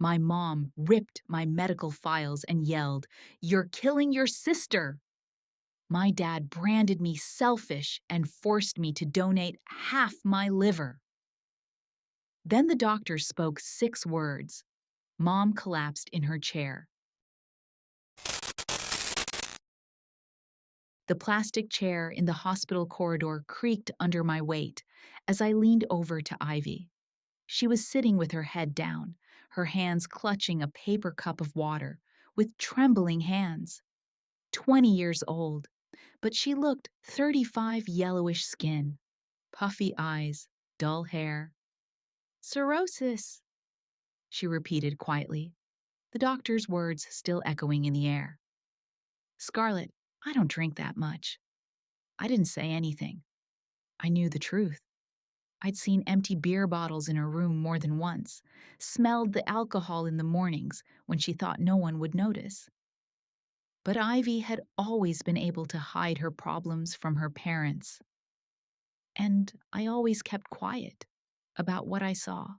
My mom ripped my medical files and yelled, "You're killing your sister!" My dad branded me selfish and forced me to donate half my liver. Then the doctor spoke 6 words. Mom collapsed in her chair. The plastic chair in the hospital corridor creaked under my weight as I leaned over to Ivy. She was sitting with her head down, her hands clutching a paper cup of water, with trembling hands. 20 years old, but she looked 35, yellowish skin, puffy eyes, dull hair. Cirrhosis, she repeated quietly, the doctor's words still echoing in the air. Scarlett, I don't drink that much. I didn't say anything. I knew the truth. I'd seen empty beer bottles in her room more than once, smelled the alcohol in the mornings when she thought no one would notice. But Ivy had always been able to hide her problems from her parents. And I always kept quiet about what I saw.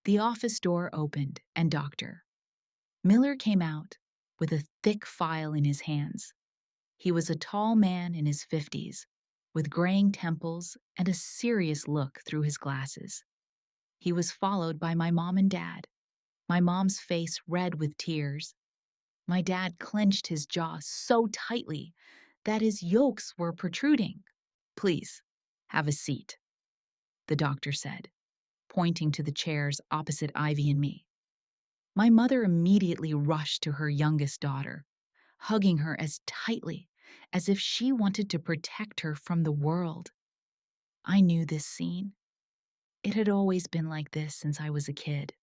The office door opened, and Dr. Miller came out with a thick file in his hands. He was a tall man in his 50s, with graying temples and a serious look through his glasses. He was followed by my mom and dad, my mom's face red with tears. My dad clenched his jaw so tightly that his yolks were protruding. Please, have a seat, the doctor said, pointing to the chairs opposite Ivy and me. My mother immediately rushed to her youngest daughter, hugging her as tightly as if she wanted to protect her from the world. I knew this scene. It had always been like this since I was a kid.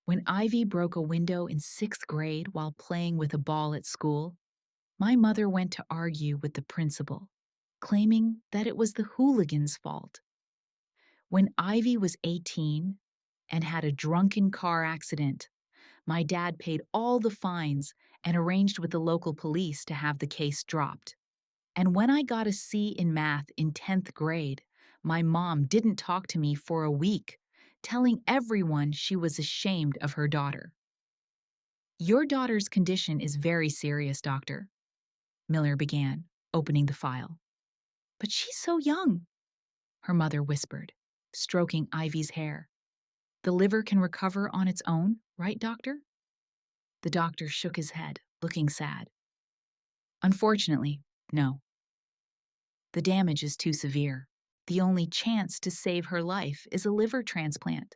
When Ivy broke a window in 6th grade while playing with a ball at school, my mother went to argue with the principal, claiming that it was the hooligan's fault. When Ivy was 18 and had a drunken car accident, my dad paid all the fines and arranged with the local police to have the case dropped. And when I got a C in math in 10th grade, my mom didn't talk to me for a week, telling everyone she was ashamed of her daughter. Your daughter's condition is very serious, doctor, Miller began, opening the file. But she's so young, her mother whispered, stroking Ivy's hair. The liver can recover on its own, right, doctor? The doctor shook his head, looking sad. Unfortunately, no. The damage is too severe. The only chance to save her life is a liver transplant.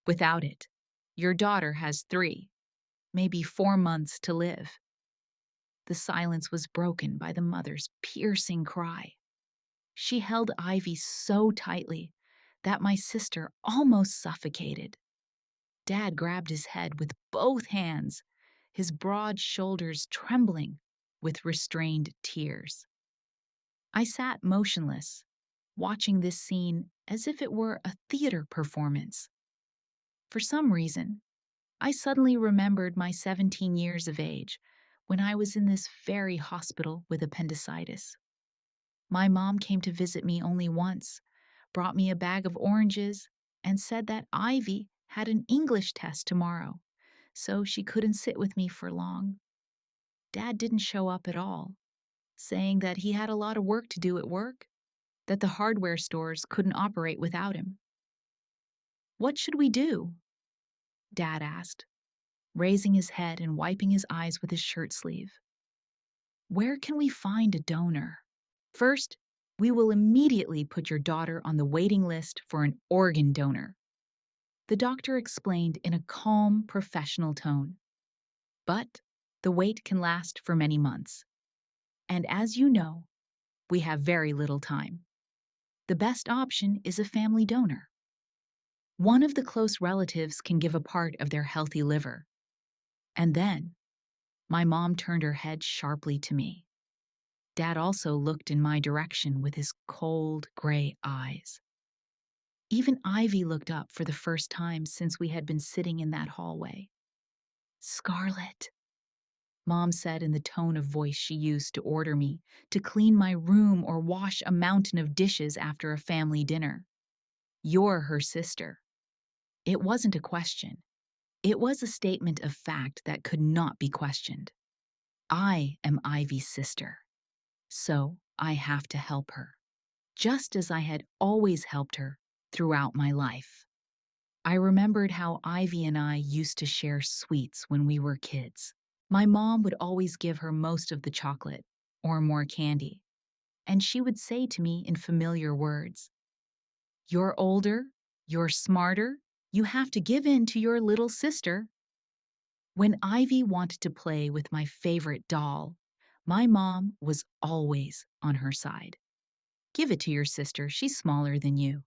Without it, your daughter has 3, maybe 4 months to live. The silence was broken by the mother's piercing cry. She held Ivy so tightly that my sister almost suffocated. Dad grabbed his head with both hands, his broad shoulders trembling with restrained tears. I sat motionless, watching this scene as if it were a theater performance. For some reason, I suddenly remembered my 17 years of age when I was in this very hospital with appendicitis. My mom came to visit me only once, brought me a bag of oranges, and said that Ivy had an English test tomorrow, so she couldn't sit with me for long. Dad didn't show up at all, saying that he had a lot of work to do at work, that the hardware stores couldn't operate without him. What should we do? Dad asked, raising his head and wiping his eyes with his shirt sleeve. Where can we find a donor? First, we will immediately put your daughter on the waiting list for an organ donor, the doctor explained in a calm, professional tone. But the wait can last for many months. And as you know, we have very little time. The best option is a family donor. One of the close relatives can give a part of their healthy liver. And then, my mom turned her head sharply to me. Dad also looked in my direction with his cold, gray eyes. Even Ivy looked up for the first time since we had been sitting in that hallway. Scarlett, Mom said in the tone of voice she used to order me to clean my room or wash a mountain of dishes after a family dinner. You're her sister. It wasn't a question. It was a statement of fact that could not be questioned. I am Ivy's sister, so I have to help her, just as I had always helped her throughout my life. I remembered how Ivy and I used to share sweets when we were kids. My mom would always give her most of the chocolate, or more candy, and she would say to me in familiar words, "You're older, you're smarter, you have to give in to your little sister." When Ivy wanted to play with my favorite doll, my mom was always on her side. "Give it to your sister, she's smaller than you."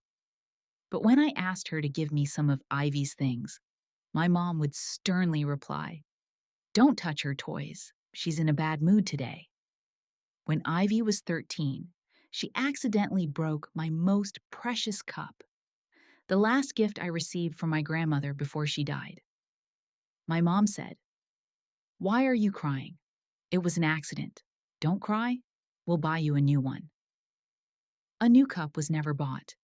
But when I asked her to give me some of Ivy's things, my mom would sternly reply, "Don't touch her toys, she's in a bad mood today." When Ivy was 13, she accidentally broke my most precious cup, the last gift I received from my grandmother before she died. My mom said, "Why are you crying? It was an accident. Don't cry. We'll buy you a new one." A new cup was never bought.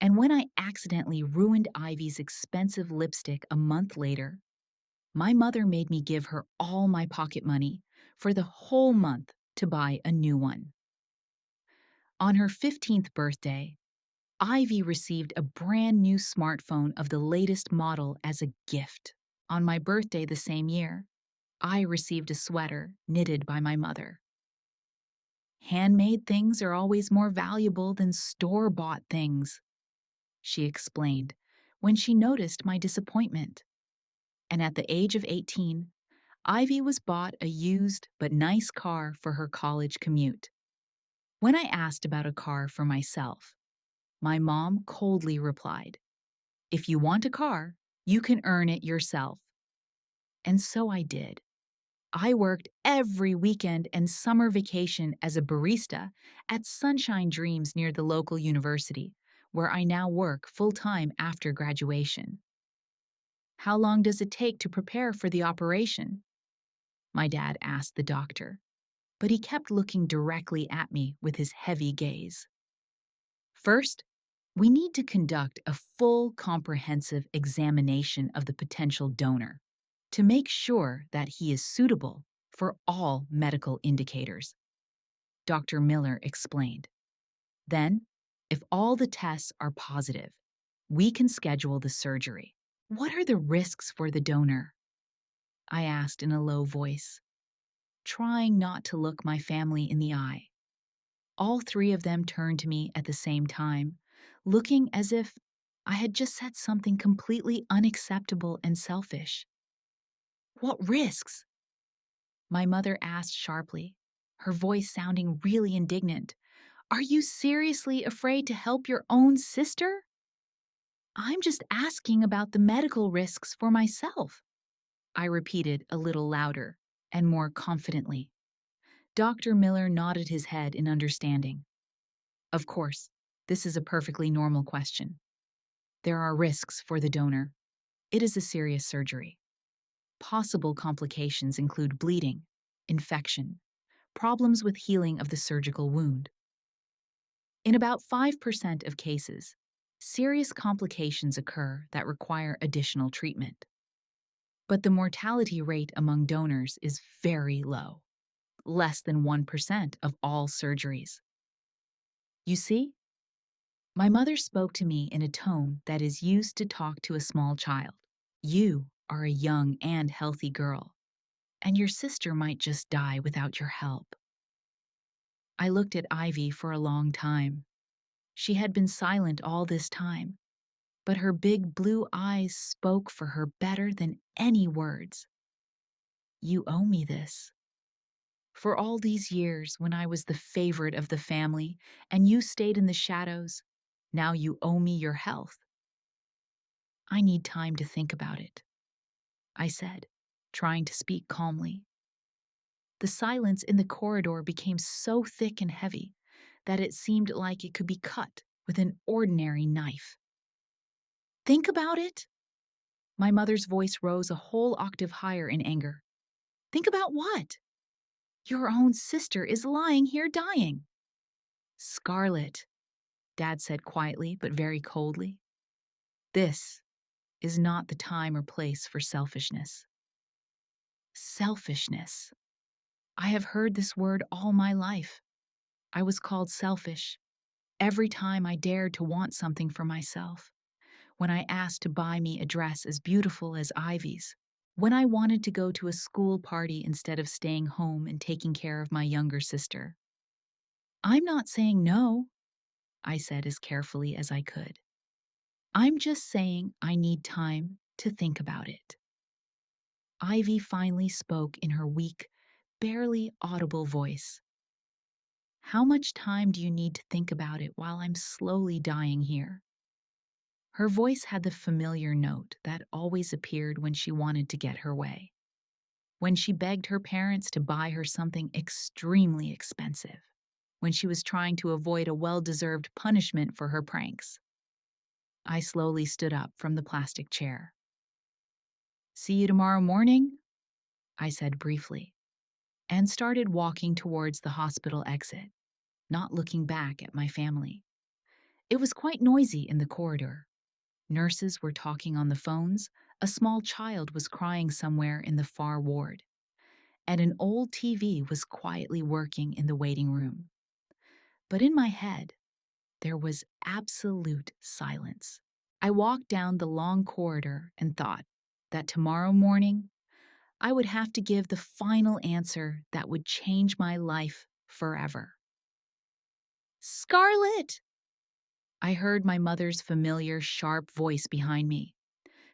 And when I accidentally ruined Ivy's expensive lipstick a month later, my mother made me give her all my pocket money for the whole month to buy a new one. On her 15th birthday, Ivy received a brand new smartphone of the latest model as a gift. On my birthday the same year, I received a sweater knitted by my mother. "Handmade things are always more valuable than store-bought things," she explained when she noticed my disappointment. And at the age of 18, Ivy was bought a used but nice car for her college commute. When I asked about a car for myself, my mom coldly replied, "If you want a car, you can earn it yourself." And so I did. I worked every weekend and summer vacation as a barista at Sunshine Dreams near the local university, where I now work full-time after graduation. "How long does it take to prepare for the operation?" my dad asked the doctor, but he kept looking directly at me with his heavy gaze. "First, we need to conduct a full comprehensive examination of the potential donor to make sure that he is suitable for all medical indicators," Dr. Miller explained. "Then, if all the tests are positive, we can schedule the surgery." "What are the risks for the donor?" I asked in a low voice, trying not to look my family in the eye. All three of them turned to me at the same time, looking as if I had just said something completely unacceptable and selfish. "What risks?" my mother asked sharply, her voice sounding really indignant. "Are you seriously afraid to help your own sister?" "I'm just asking about the medical risks for myself," I repeated a little louder and more confidently. Dr. Miller nodded his head in understanding. "Of course, this is a perfectly normal question. There are risks for the donor. It is a serious surgery. Possible complications include bleeding, infection, problems with healing of the surgical wound. In about 5% of cases, serious complications occur that require additional treatment. But the mortality rate among donors is very low, less than 1% of all surgeries. You see, my mother spoke to me in a tone that is used to talk to a small child. You are a young and healthy girl, and your sister might just die without your help. I looked at Ivy for a long time. She had been silent all this time, but her big blue eyes spoke for her better than any words. "You owe me this. For all these years when I was the favorite of the family and you stayed in the shadows, now you owe me your health." "I need time to think about it," I said, trying to speak calmly. The silence in the corridor became so thick and heavy that it seemed like it could be cut with an ordinary knife. "Think about it?" My mother's voice rose a whole octave higher in anger. "Think about what? Your own sister is lying here dying." "Scarlett," Dad said quietly but very coldly, "this is not the time or place for selfishness. Selfishness. I have heard this word all my life. I was called selfish every time I dared to want something for myself. When I asked to buy me a dress as beautiful as Ivy's. When I wanted to go to a school party instead of staying home and taking care of my younger sister. I'm not saying no, I said as carefully as I could. I'm just saying I need time to think about it. Ivy finally spoke in her weak, barely audible voice. How much time do you need to think about it while I'm slowly dying here? Her voice had the familiar note that always appeared when she wanted to get her way. When she begged her parents to buy her something extremely expensive. When she was trying to avoid a well-deserved punishment for her pranks. I slowly stood up from the plastic chair. See you tomorrow morning, I said briefly, and started walking towards the hospital exit, not looking back at my family. It was quite noisy in the corridor. Nurses were talking on the phones, a small child was crying somewhere in the far ward, and an old TV was quietly working in the waiting room. But in my head, there was absolute silence. I walked down the long corridor and thought that tomorrow morning I would have to give the final answer that would change my life forever. Scarlett! I heard my mother's familiar, sharp voice behind me.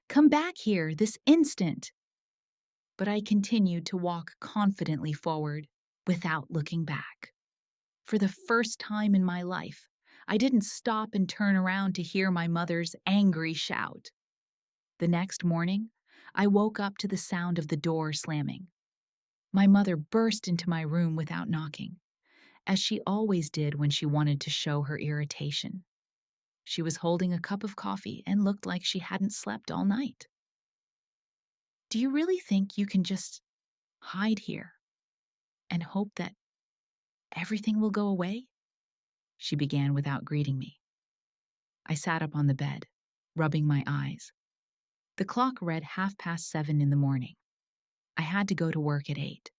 Come back here this instant! But I continued to walk confidently forward without looking back. For the first time in my life, I didn't stop and turn around to hear my mother's angry shout. The next morning, I woke up to the sound of the door slamming. My mother burst into my room without knocking, as she always did when she wanted to show her irritation. She was holding a cup of coffee and looked like she hadn't slept all night. Do you really think you can just hide here and hope that everything will go away? She began without greeting me. I sat up on the bed, rubbing my eyes. The clock read 7:30 in the morning. I had to go to work at 8,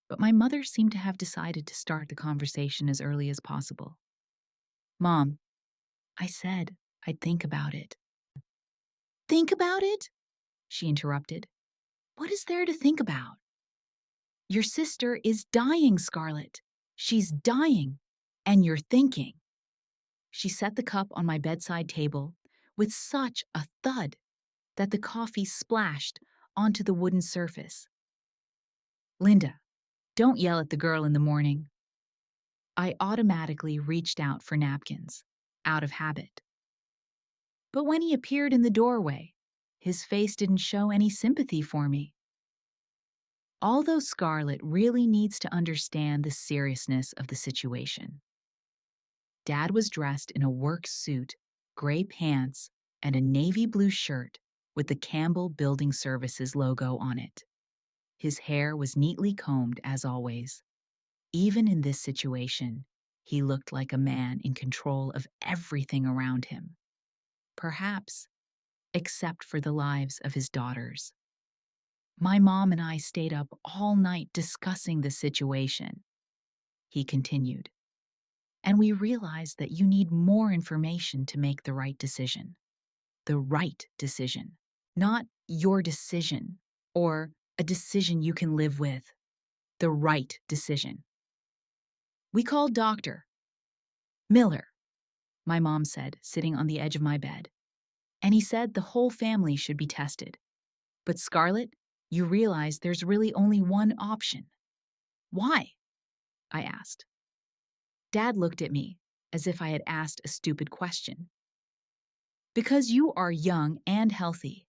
but my mother seemed to have decided to start the conversation as early as possible. Mom, I said I'd think about it. Think about it? She interrupted. What is there to think about? Your sister is dying, Scarlett. She's dying, and you're thinking. She set the cup on my bedside table with such a thud that the coffee splashed onto the wooden surface. Linda, don't yell at the girl in the morning. I automatically reached out for napkins, out of habit. But when he appeared in the doorway, his face didn't show any sympathy for me. Although Scarlett really needs to understand the seriousness of the situation. Dad was dressed in a work suit, gray pants, and a navy blue shirt with the Campbell Building Services logo on it. His hair was neatly combed as always. Even in this situation, he looked like a man in control of everything around him. Perhaps, except for the lives of his daughters. My mom and I stayed up all night discussing the situation, he continued. And we realized that you need more information to make the right decision. The right decision, not your decision or a decision you can live with. The right decision. We called Dr. Miller, my mom said, sitting on the edge of my bed. And he said the whole family should be tested. But Scarlett, you realize there's really only one option. Why? I asked. Dad looked at me as if I had asked a stupid question. Because you are young and healthy.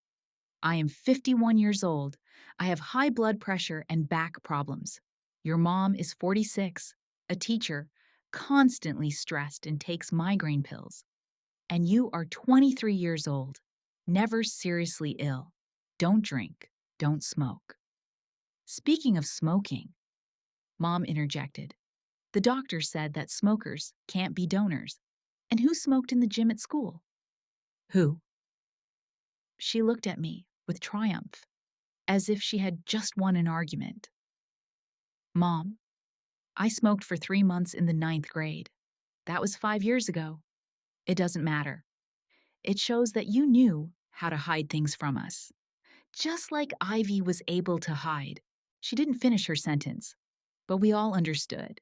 I am 51 years old. I have high blood pressure and back problems. Your mom is 46, a teacher, constantly stressed and takes migraine pills. And you are 23 years old, never seriously ill. Don't drink, don't smoke. Speaking of smoking, Mom interjected. The doctor said that smokers can't be donors. And who smoked in the gym at school? Who? She looked at me with triumph, as if she had just won an argument. Mom, I smoked for 3 months in the ninth grade. That was 5 years ago. It doesn't matter. It shows that you knew how to hide things from us. Just like Ivy was able to hide. She didn't finish her sentence, but we all understood.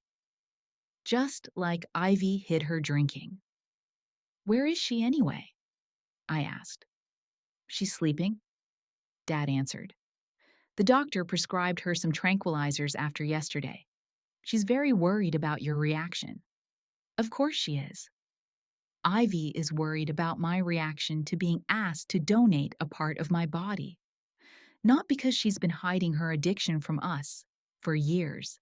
Just like Ivy hid her drinking. Where is she anyway? I asked. She's sleeping, Dad answered. The doctor prescribed her some tranquilizers after yesterday. She's very worried about your reaction. Of course she is. Ivy is worried about my reaction to being asked to donate a part of my body. Not because she's been hiding her addiction from us for years.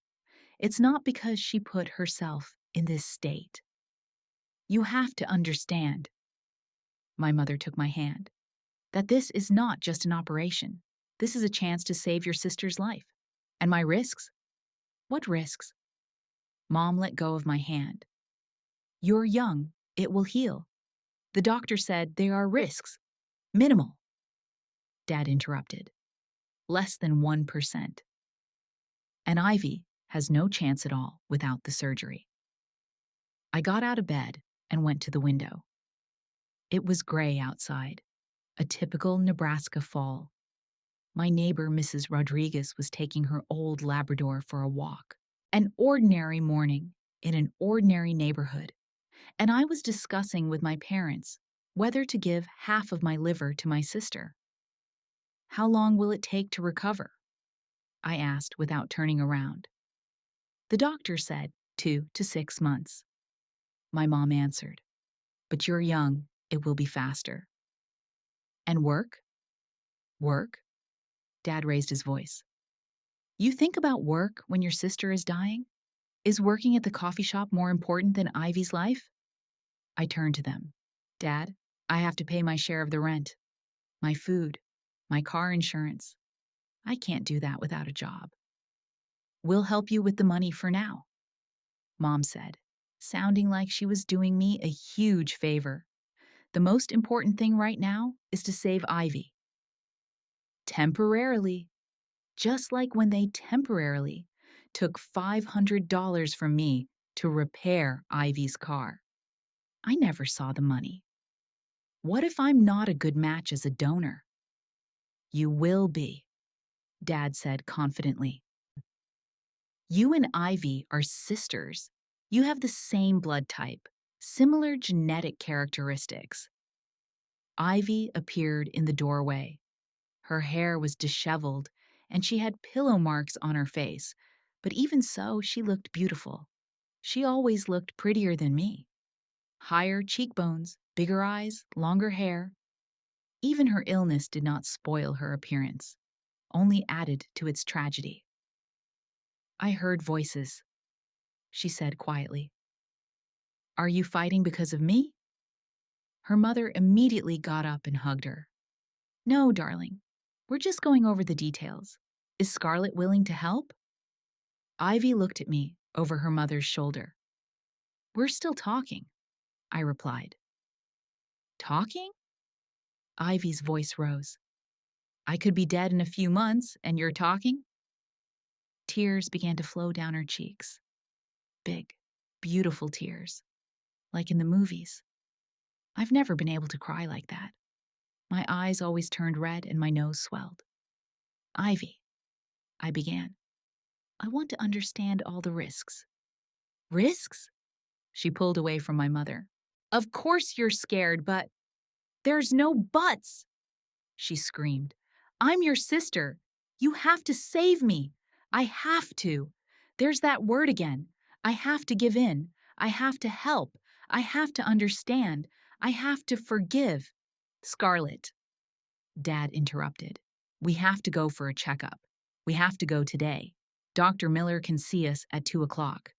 It's not because she put herself in this state. You have to understand, my mother took my hand, that this is not just an operation. This is a chance to save your sister's life. And my risks? What risks? Mom let go of my hand. You're young. It will heal. The doctor said there are risks. Minimal. Dad interrupted. Less than 1%. And Ivy has no chance at all without the surgery. I got out of bed and went to the window. It was gray outside, a typical Nebraska fall. My neighbor, Mrs. Rodriguez, was taking her old Labrador for a walk. An ordinary morning in an ordinary neighborhood. And I was discussing with my parents whether to give half of my liver to my sister. How long will it take to recover? I asked without turning around. The doctor said 2 to 6 months. My mom answered, but you're young, it will be faster. And work? Work? Dad raised his voice. You think about work when your sister is dying? Is working at the coffee shop more important than Ivy's life? I turned to them. Dad, I have to pay my share of the rent, my food, my car insurance. I can't do that without a job. We'll help you with the money for now, Mom said, sounding like she was doing me a huge favor. The most important thing right now is to save Ivy. Temporarily, just like when they temporarily took $500 from me to repair Ivy's car. I never saw the money. What if I'm not a good match as a donor? You will be, Dad said confidently. You and Ivy are sisters. You have the same blood type, similar genetic characteristics. Ivy appeared in the doorway. Her hair was disheveled, and she had pillow marks on her face, but even so, she looked beautiful. She always looked prettier than me. Higher cheekbones, bigger eyes, longer hair. Even her illness did not spoil her appearance, only added to its tragedy. I heard voices, she said quietly. Are you fighting because of me? Her mother immediately got up and hugged her. No, darling. We're just going over the details. Is Scarlett willing to help? Ivy looked at me over her mother's shoulder. We're still talking, I replied. Talking? Ivy's voice rose. I could be dead in a few months, and you're talking? Tears began to flow down her cheeks. Big, beautiful tears, like in the movies. I've never been able to cry like that. My eyes always turned red and my nose swelled. Ivy, I began. I want to understand all the risks. Risks? She pulled away from my mother. Of course you're scared, but there's no buts, she screamed. I'm your sister. You have to save me. I have to. There's that word again. I have to give in. I have to help. I have to understand. I have to forgive. Scarlett, Dad interrupted. We have to go for a checkup. We have to go today. Dr. Miller can see us at 2 o'clock.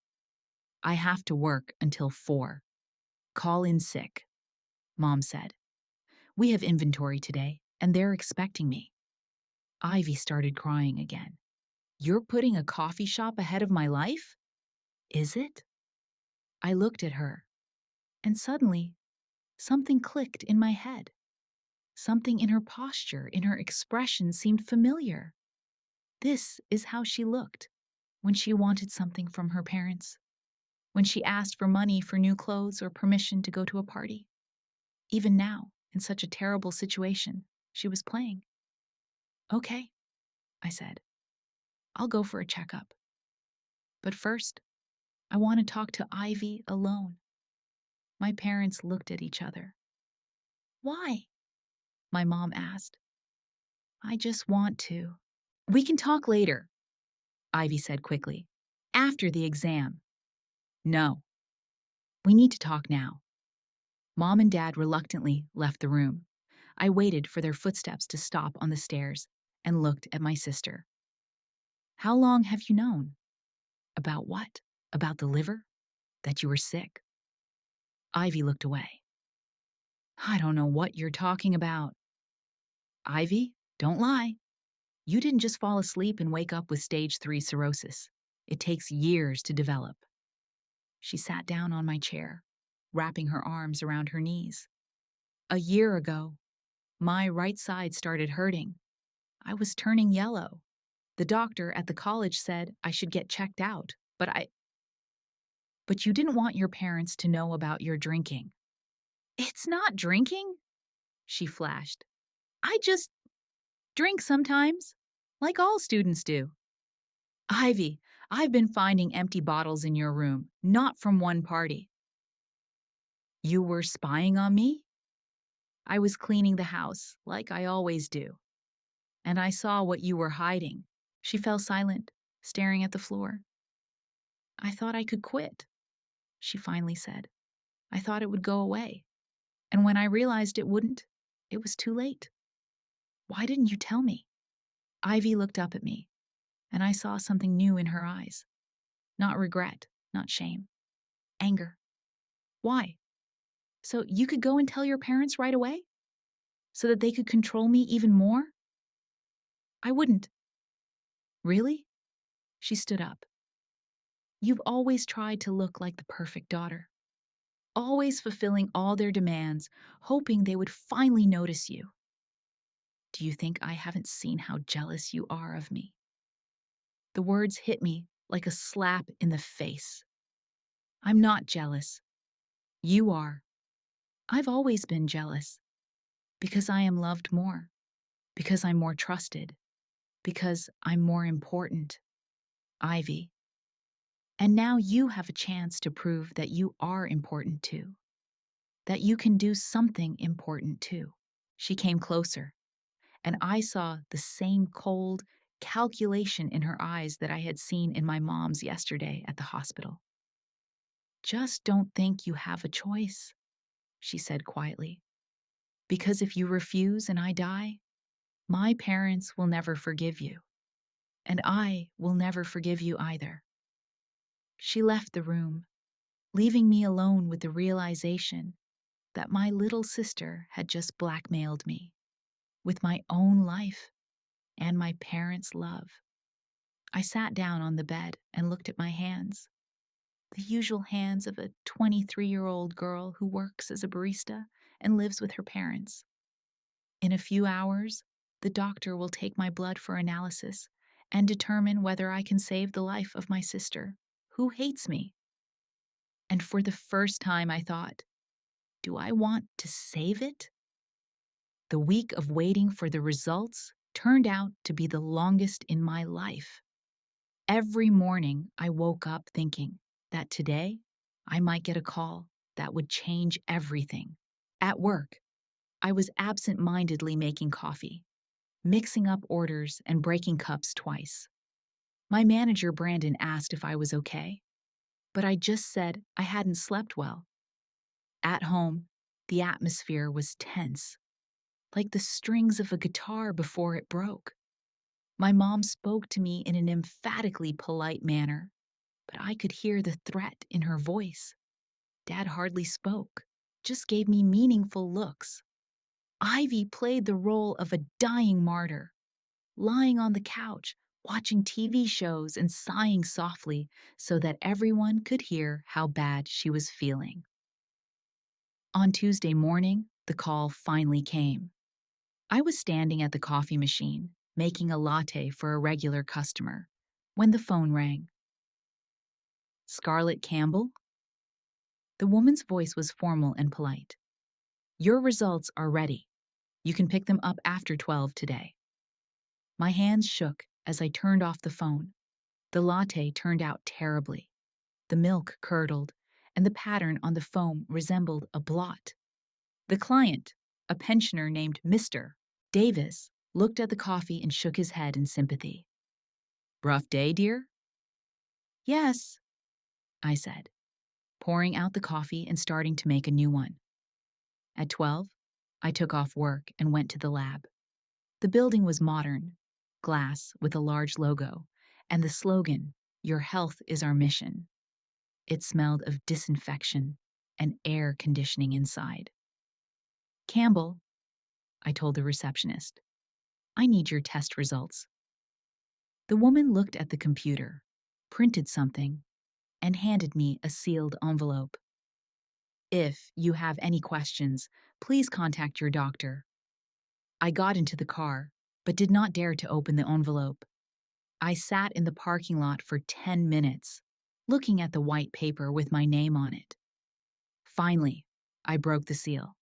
I have to work until 4. Call in sick, Mom said. We have inventory today, and they're expecting me. Ivy started crying again. You're putting a coffee shop ahead of my life? Is it? I looked at her, and suddenly, something clicked in my head. Something in her posture, in her expression seemed familiar. This is how she looked when she wanted something from her parents, when she asked for money for new clothes or permission to go to a party. Even now, in such a terrible situation, she was playing. Okay, I said. I'll go for a checkup. But first, I want to talk to Ivy alone. My parents looked at each other. Why? My mom asked. I just want to. We can talk later, Ivy said quickly. After the exam. No. We need to talk now. Mom and Dad reluctantly left the room. I waited for their footsteps to stop on the stairs and looked at my sister. How long have you known? About what? About the liver? That you were sick? Ivy looked away. I don't know what you're talking about. Ivy, don't lie. You didn't just fall asleep and wake up with stage 3 cirrhosis. It takes years to develop. She sat down on my chair, wrapping her arms around her knees. A year ago, my right side started hurting. I was turning yellow. The doctor at the college said I should get checked out, but you didn't want your parents to know about your drinking. It's not drinking, she flashed. I just drink sometimes, like all students do. Ivy, I've been finding empty bottles in your room, not from one party. You were spying on me? I was cleaning the house, like I always do. And I saw what you were hiding. She fell silent, staring at the floor. I thought I could quit, she finally said. I thought it would go away. And when I realized it wouldn't, it was too late. Why didn't you tell me? Ivy looked up at me, and I saw something new in her eyes. Not regret, not shame. Anger. Why? So you could go and tell your parents right away? So that they could control me even more? I wouldn't. Really? She stood up. You've always tried to look like the perfect daughter. Always fulfilling all their demands, hoping they would finally notice you. Do you think I haven't seen how jealous you are of me? The words hit me like a slap in the face. I'm not jealous. You are. I've always been jealous. Because I am loved more. Because I'm more trusted. Because I'm more important. Ivy. And now you have a chance to prove that you are important too. That you can do something important too. She came closer, and I saw the same cold calculation in her eyes that I had seen in my mom's yesterday at the hospital. Just don't think you have a choice, she said quietly. Because if you refuse and I die, my parents will never forgive you. And I will never forgive you either. She left the room, leaving me alone with the realization that my little sister had just blackmailed me with my own life and my parents' love. I sat down on the bed and looked at my hands, the usual hands of a 23-year-old girl who works as a barista and lives with her parents. In a few hours, the doctor will take my blood for analysis and determine whether I can save the life of my sister, who hates me. And for the first time, I thought, do I want to save it? The week of waiting for the results turned out to be the longest in my life. Every morning, I woke up thinking that today I might get a call that would change everything. At work, I was absent-mindedly making coffee, mixing up orders and breaking cups twice. My manager, Brandon, asked if I was okay, but I just said I hadn't slept well. At home, the atmosphere was tense, like the strings of a guitar before it broke. My mom spoke to me in an emphatically polite manner, but I could hear the threat in her voice. Dad hardly spoke, just gave me meaningful looks. Ivy played the role of a dying martyr, lying on the couch, watching TV shows and sighing softly so that everyone could hear how bad she was feeling. On Tuesday morning, the call finally came. I was standing at the coffee machine, making a latte for a regular customer, when the phone rang. Scarlett Campbell? The woman's voice was formal and polite. Your results are ready. You can pick them up after 12 today. My hands shook as I turned off the phone. The latte turned out terribly. The milk curdled, and the pattern on the foam resembled a blot. The client, a pensioner named Mr. Davis, looked at the coffee and shook his head in sympathy. Rough day, dear? Yes, I said, pouring out the coffee and starting to make a new one. At 12, I took off work and went to the lab. The building was modern, glass with a large logo, and the slogan, Your health is our mission. It smelled of disinfection and air conditioning inside. Campbell, I told the receptionist, I need your test results. The woman looked at the computer, printed something, and handed me a sealed envelope. If you have any questions, please contact your doctor. I got into the car, but did not dare to open the envelope. I sat in the parking lot for 10 minutes, looking at the white paper with my name on it. Finally, I broke the seal.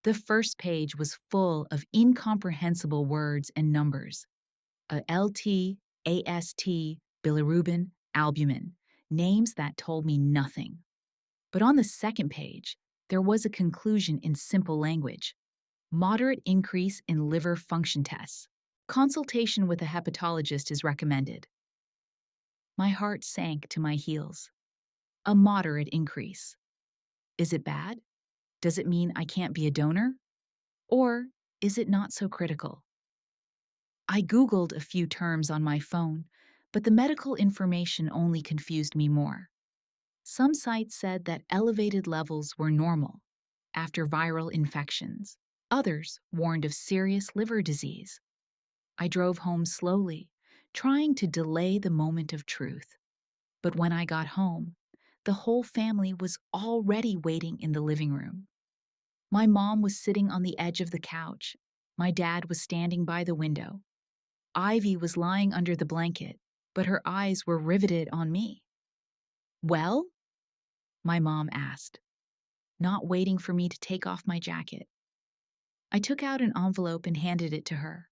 The first page was full of incomprehensible words and numbers. LT, AST, bilirubin, albumin, names that told me nothing. But on the second page, there was a conclusion in simple language. Moderate increase in liver function tests. Consultation with a hepatologist is recommended. My heart sank to my heels. A moderate increase. Is it bad? Does it mean I can't be a donor? Or is it not so critical? I Googled a few terms on my phone, but the medical information only confused me more. Some sites said that elevated levels were normal after viral infections. Others warned of serious liver disease. I drove home slowly, trying to delay the moment of truth. But when I got home, the whole family was already waiting in the living room. My mom was sitting on the edge of the couch. My dad was standing by the window. Ivy was lying under the blanket, but her eyes were riveted on me. Well? My mom asked, not waiting for me to take off my jacket. I took out an envelope and handed it to her.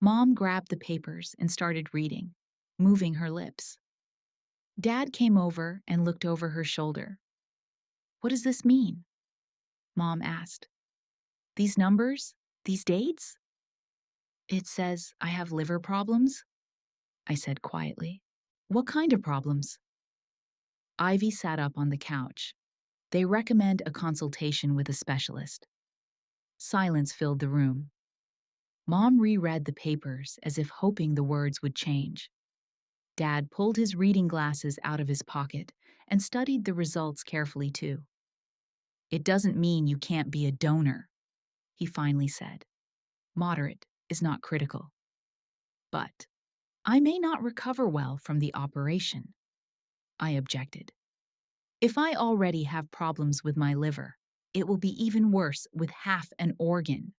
Mom grabbed the papers and started reading, moving her lips. Dad came over and looked over her shoulder. What does this mean? Mom asked. These numbers? These dates? It says I have liver problems, I said quietly. What kind of problems? Ivy sat up on the couch. They recommend a consultation with a specialist. Silence filled the room. Mom reread the papers as if hoping the words would change. Dad pulled his reading glasses out of his pocket and studied the results carefully too. It doesn't mean you can't be a donor, he finally said. Moderate is not critical. But I may not recover well from the operation, I objected. If I already have problems with my liver, it will be even worse with half an organ.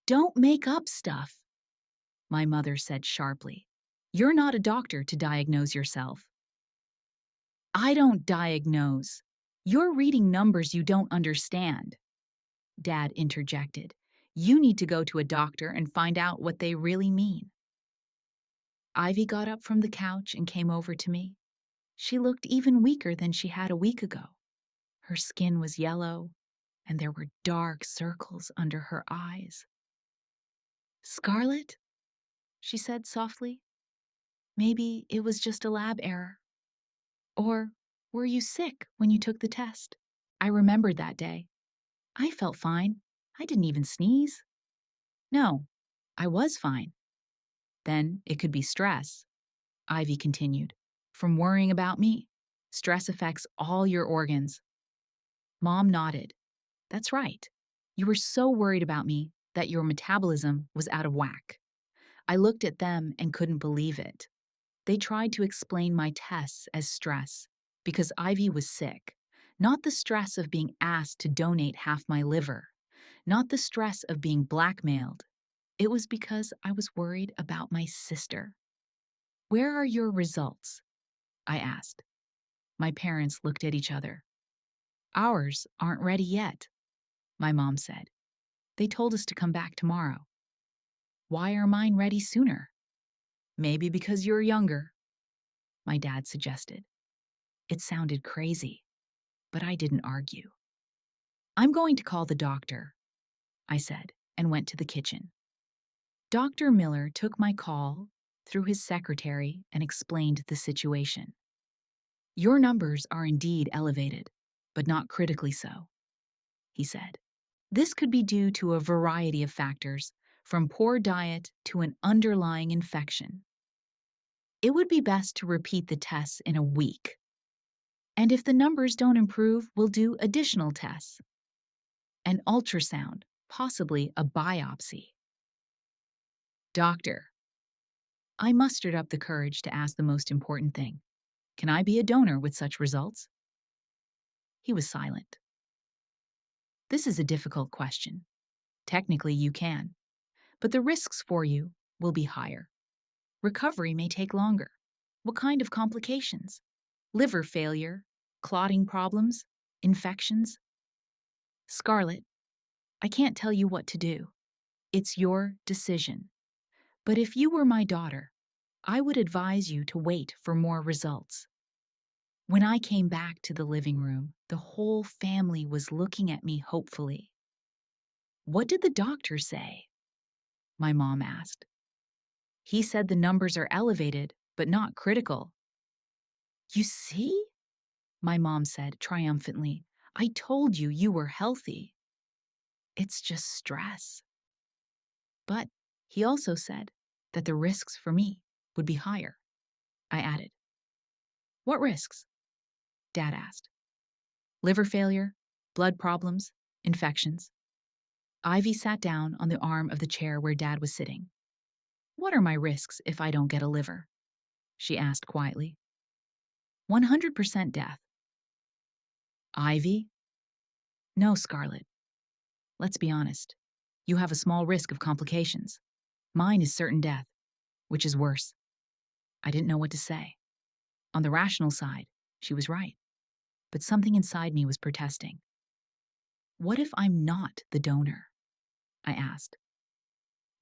Don't make up stuff, my mother said sharply. You're not a doctor to diagnose yourself. I don't diagnose. You're reading numbers you don't understand, Dad interjected. You need to go to a doctor and find out what they really mean. Ivy got up from the couch and came over to me. She looked even weaker than she had a week ago. Her skin was yellow, and there were dark circles under her eyes. Scarlett? She said softly. Maybe it was just a lab error. Or were you sick when you took the test? I remembered that day. I felt fine. I didn't even sneeze. No, I was fine. Then it could be stress, Ivy continued. From worrying about me, stress affects all your organs. Mom nodded. That's right. You were so worried about me that your metabolism was out of whack. I looked at them and couldn't believe it. They tried to explain my tests as stress because Ivy was sick, not the stress of being asked to donate half my liver. not the stress of being blackmailed. It was because I was worried about my sister. "Where are your results?" I asked. My parents looked at each other. "Ours aren't ready yet," my mom said. "They told us to come back tomorrow." "Why are mine ready sooner?" "Maybe because you're younger," my dad suggested. It sounded crazy, but I didn't argue. "I'm going to call the doctor," I said, and went to the kitchen. Dr. Miller took my call through his secretary and explained the situation. "Your numbers are indeed elevated, but not critically so," he said. "This could be due to a variety of factors, from poor diet to an underlying infection. It would be best to repeat the tests in a week. And if the numbers don't improve, we'll do additional tests. An ultrasound, possibly a biopsy." "Doctor," I mustered up the courage to ask the most important thing. "Can I be a donor with such results?" He was silent. "This is a difficult question. Technically, you can, but the risks for you will be higher. Recovery may take longer. What kind of complications? Liver failure, clotting problems, infections?" "Scarlett, I can't tell you what to do. It's your decision. But if you were my daughter, I would advise you to wait for more results." When I came back to the living room, the whole family was looking at me hopefully. "What did the doctor say?" my mom asked. "He said the numbers are elevated, but not critical." "You see?" my mom said triumphantly. "I told you you were healthy. It's just stress." "But he also said that the risks for me would be higher," I added. "What risks?" Dad asked. "Liver failure, blood problems, infections." Ivy sat down on the arm of the chair where Dad was sitting. "What are my risks if I don't get a liver?" she asked quietly. 100% death." "Ivy?" "No, Scarlett. Let's be honest. You have a small risk of complications. Mine is certain death, which is worse." I didn't know what to say. On the rational side, she was right. But something inside me was protesting. "What if I'm not the donor?" I asked.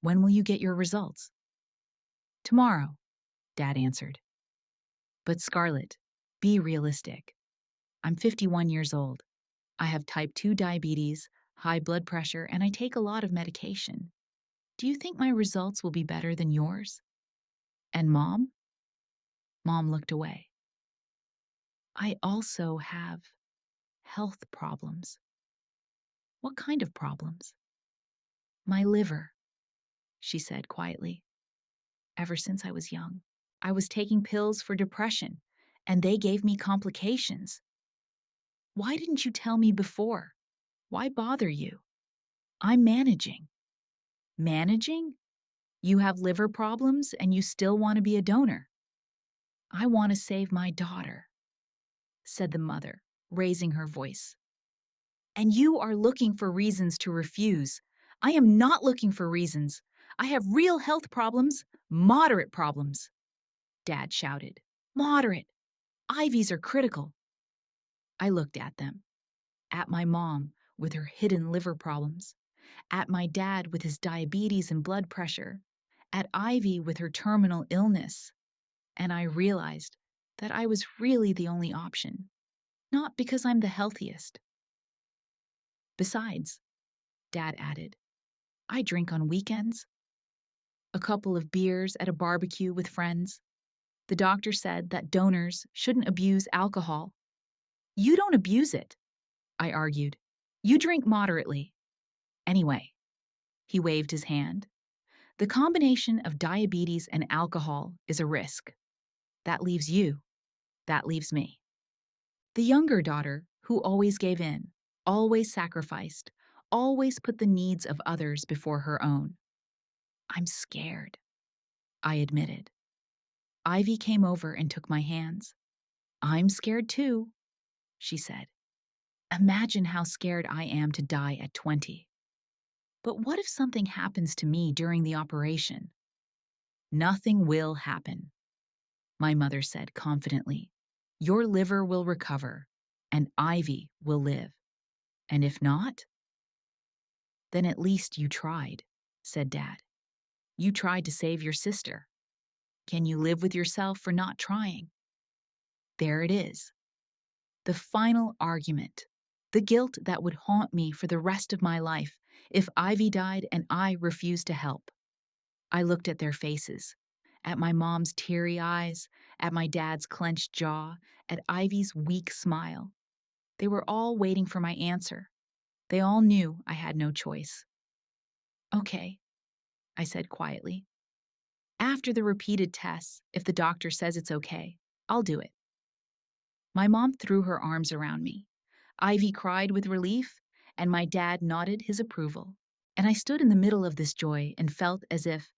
"When will you get your results?" "Tomorrow," Dad answered. "But Scarlett, be realistic. I'm 51 years old. I have type 2 diabetes, high blood pressure, and I take a lot of medication. Do you think my results will be better than yours?" "And Mom?" Mom looked away. "I also have health problems." "What kind of problems?" "My liver," she said quietly. "Ever since I was young, I was taking pills for depression, and they gave me complications. Why didn't you tell me before? Why bother you? I'm managing." "Managing? You have liver problems and you still want to be a donor?" "I want to save my daughter," said the mother, raising her voice. "And you are looking for reasons to refuse. I am not looking for reasons. I have real health problems, moderate problems," Dad shouted. "Moderate. Ivy's are critical." I looked at them, at my mom with her hidden liver problems, at my dad with his diabetes and blood pressure, at Ivy with her terminal illness, and I realized that I was really the only option, not because I'm the healthiest. "Besides," Dad added, "I drink on weekends. A couple of beers at a barbecue with friends. The doctor said that donors shouldn't abuse alcohol." "You don't abuse it," I argued. "You drink moderately. Anyway," he waved his hand, "the combination of diabetes and alcohol is a risk. That leaves you. That leaves me." The younger daughter, who always gave in, always sacrificed, always put the needs of others before her own. "I'm scared," I admitted. Ivy came over and took my hands. "I'm scared too," she said. "Imagine how scared I am to die at 20. But what if something happens to me during the operation? Nothing will happen, my mother said confidently. Your liver will recover, and Ivy will live. And if not, then at least you tried, said Dad. You tried to save your sister. Can you live with yourself for not trying? There it is. The final argument. The guilt that would haunt me for the rest of my life if Ivy died and I refused to help. I looked at their faces, at my mom's teary eyes, at my dad's clenched jaw, at Ivy's weak smile. They were all waiting for my answer. They all knew I had no choice. Okay, I said quietly. After the repeated tests, if the doctor says it's okay, I'll do it. My mom threw her arms around me. Ivy cried with relief, and my dad nodded his approval. And I stood in the middle of this joy and felt as if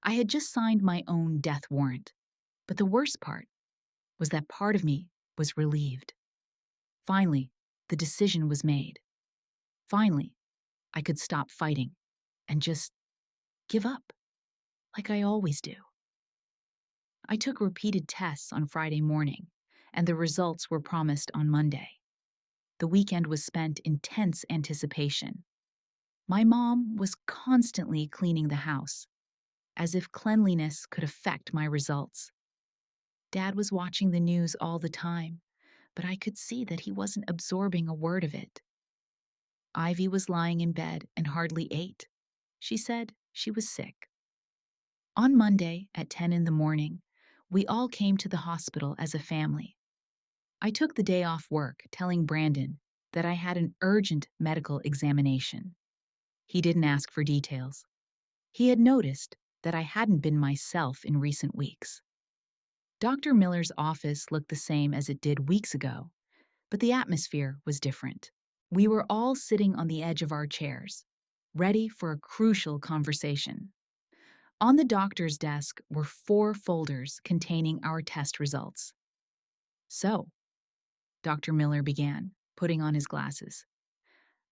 I had just signed my own death warrant. But the worst part was that part of me was relieved. Finally, the decision was made. Finally, I could stop fighting and just give up, like I always do. I took repeated tests on Friday morning, and the results were promised on Monday. The weekend was spent in tense anticipation. My mom was constantly cleaning the house, as if cleanliness could affect my results. Dad was watching the news all the time, but I could see that he wasn't absorbing a word of it. Ivy was lying in bed and hardly ate. She said she was sick. On Monday at 10 in the morning, we all came to the hospital as a family. I took the day off work, telling Brandon that I had an urgent medical examination. He didn't ask for details. He had noticed that I hadn't been myself in recent weeks. Dr. Miller's office looked the same as it did weeks ago, but the atmosphere was different. We were all sitting on the edge of our chairs, ready for a crucial conversation. On the doctor's desk were 4 folders containing our test results. So, Dr. Miller began, putting on his glasses.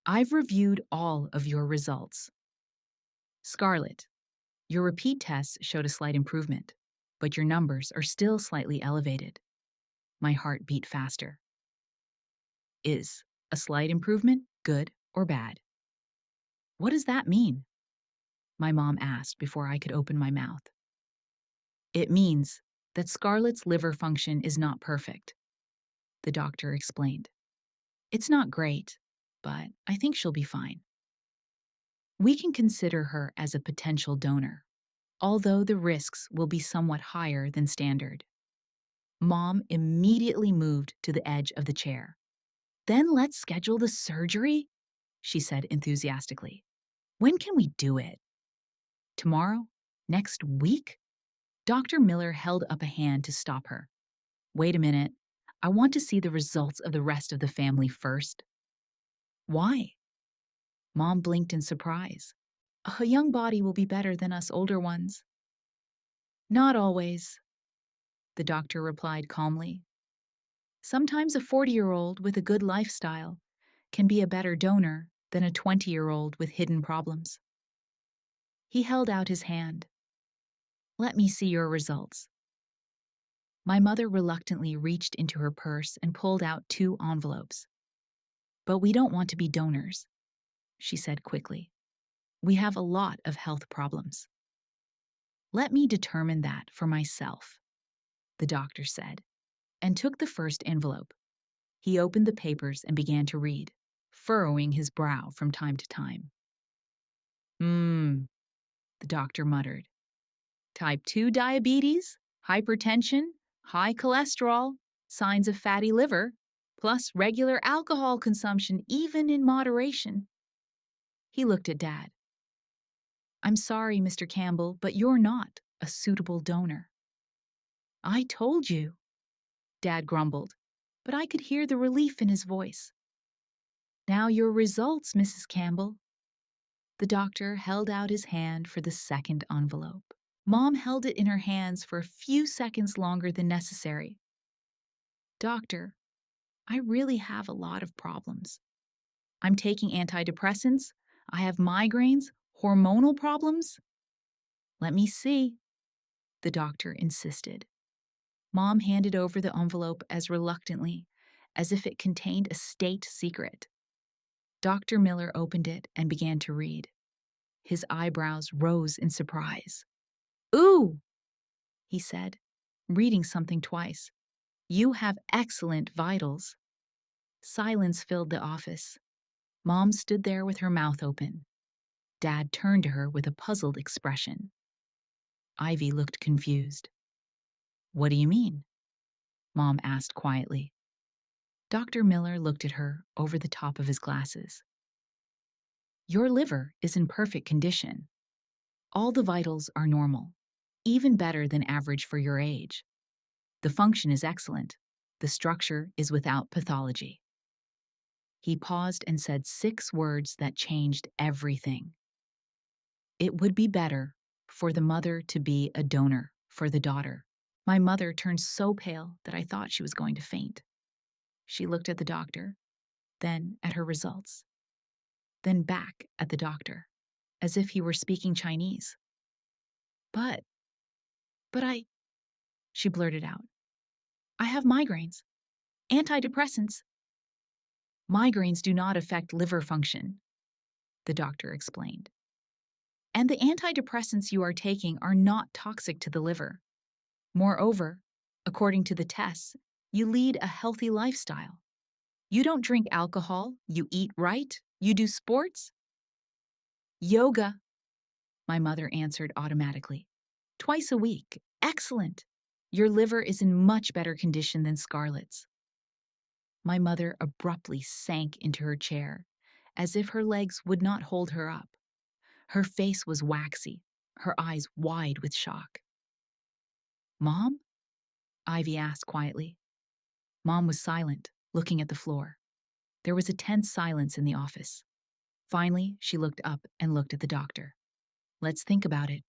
I've reviewed all of your results. Scarlett, your repeat tests showed a slight improvement, but your numbers are still slightly elevated. My heart beat faster. Is a slight improvement good or bad? What does that mean? My mom asked before I could open my mouth. It means that Scarlett's liver function is not perfect, the doctor explained. It's not great, but I think she'll be fine. We can consider her as a potential donor, although the risks will be somewhat higher than standard. Mom immediately moved to the edge of the chair. Then let's schedule the surgery, she said enthusiastically. When can we do it? Tomorrow? Next week? Dr. Miller held up a hand to stop her. Wait a minute. I want to see the results of the rest of the family first. Why? Mom blinked in surprise. A young body will be better than us older ones. Not always, the doctor replied calmly. Sometimes a 40-year-old with a good lifestyle can be a better donor than a 20-year-old with hidden problems. He held out his hand. Let me see your results. My mother reluctantly reached into her purse and pulled out 2 envelopes. But we don't want to be donors, she said quickly. We have a lot of health problems. Let me determine that for myself, the doctor said, and took the first envelope. He opened the papers and began to read, furrowing his brow from time to time. The doctor muttered. Type 2 diabetes, hypertension, high cholesterol, signs of fatty liver, plus regular alcohol consumption even in moderation. He looked at Dad. I'm sorry, Mr. Campbell, but you're not a suitable donor. I told you, Dad grumbled, but I could hear the relief in his voice. Now your results, Mrs. Campbell. The doctor held out his hand for the second envelope. Mom held it in her hands for a few seconds longer than necessary. Doctor, I really have a lot of problems. I'm taking antidepressants, I have migraines, Hormonal problems? Let me see, the doctor insisted. Mom handed over the envelope as reluctantly as if it contained a state secret. Dr. Miller opened it and began to read. His eyebrows rose in surprise. Ooh, he said, reading something twice. You have excellent vitals. Silence filled the office. Mom stood there with her mouth open. Dad turned to her with a puzzled expression. Ivy looked confused. What do you mean? Mom asked quietly. Dr. Miller looked at her over the top of his glasses. Your liver is in perfect condition. All the vitals are normal, even better than average for your age. The function is excellent. The structure is without pathology. He paused and said 6 words that changed everything. It would be better for the mother to be a donor for the daughter. My mother turned so pale that I thought she was going to faint. She looked at the doctor, then at her results, then back at the doctor, as if he were speaking Chinese. But she blurted out, I have migraines. Antidepressants. Migraines do not affect liver function, the doctor explained. And the antidepressants you are taking are not toxic to the liver. Moreover, according to the tests, you lead a healthy lifestyle. You don't drink alcohol, you eat right, you do sports. Yoga, my mother answered automatically. Twice a week. Excellent. Your liver is in much better condition than Scarlett's. My mother abruptly sank into her chair, as if her legs would not hold her up. Her face was waxy, her eyes wide with shock. Mom? Ivy asked quietly. Mom was silent, looking at the floor. There was a tense silence in the office. Finally, she looked up and looked at the doctor. Let's think about it,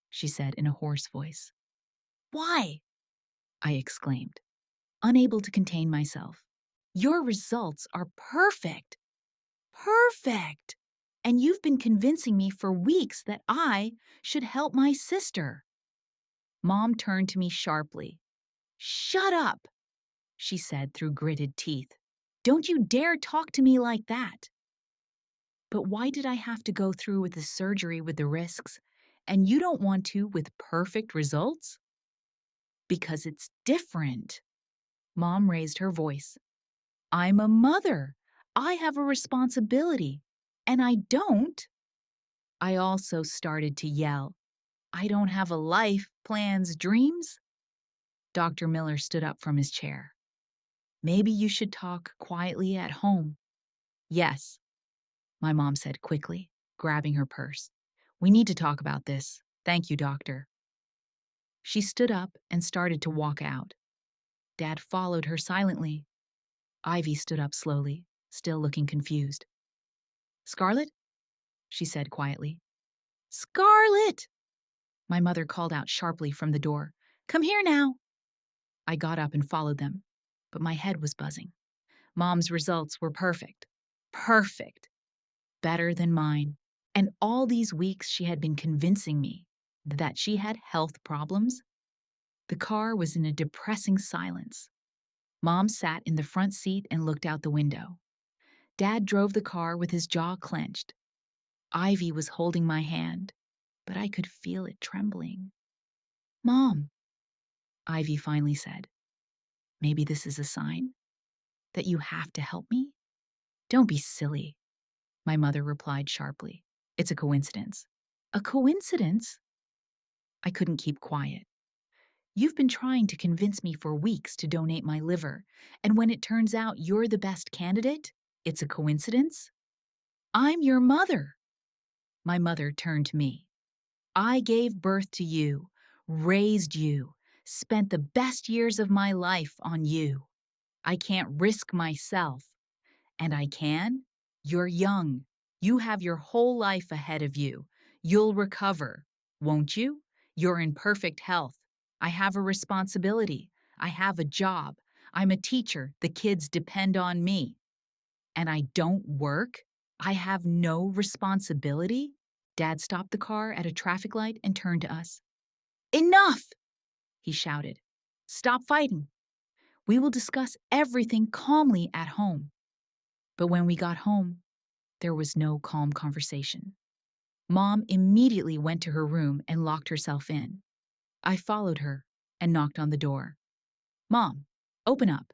she said in a hoarse voice. Why? I exclaimed, unable to contain myself. Your results are perfect. Perfect! And you've been convincing me for weeks that I should help my sister. Mom turned to me sharply. Shut up, she said through gritted teeth. Don't you dare talk to me like that. But why did I have to go through with the surgery with the risks, and you don't want to with perfect results? Because it's different. Mom raised her voice. I'm a mother. I have a responsibility. And I don't. I also started to yell. I don't have a life, plans, dreams. Dr. Miller stood up from his chair. Maybe you should talk quietly at home. Yes, my mom said quickly, grabbing her purse. We need to talk about this. Thank you, doctor. She stood up and started to walk out. Dad followed her silently. Ivy stood up slowly, still looking confused. Scarlett? She said quietly. Scarlett! My mother called out sharply from the door. Come here now. I got up and followed them, but my head was buzzing. Mom's results were perfect. Perfect. Better than mine. And all these weeks she had been convincing me that she had health problems. The car was in a depressing silence. Mom sat in the front seat and looked out the window. Dad drove the car with his jaw clenched. Ivy was holding my hand, but I could feel it trembling. Mom, Ivy finally said, maybe this is a sign that you have to help me? Don't be silly, my mother replied sharply. It's a coincidence. A coincidence? I couldn't keep quiet. You've been trying to convince me for weeks to donate my liver, and when it turns out you're the best candidate, it's a coincidence? I'm your mother. My mother turned to me. I gave birth to you, raised you, spent the best years of my life on you. I can't risk myself. And I can? You're young. You have your whole life ahead of you. You'll recover, won't you? You're in perfect health. I have a responsibility. I have a job. I'm a teacher. The kids depend on me. And I don't work? I have no responsibility? Dad stopped the car at a traffic light and turned to us. Enough! He shouted. Stop fighting. We will discuss everything calmly at home. But when we got home, there was no calm conversation. Mom immediately went to her room and locked herself in. I followed her and knocked on the door. Mom, open up.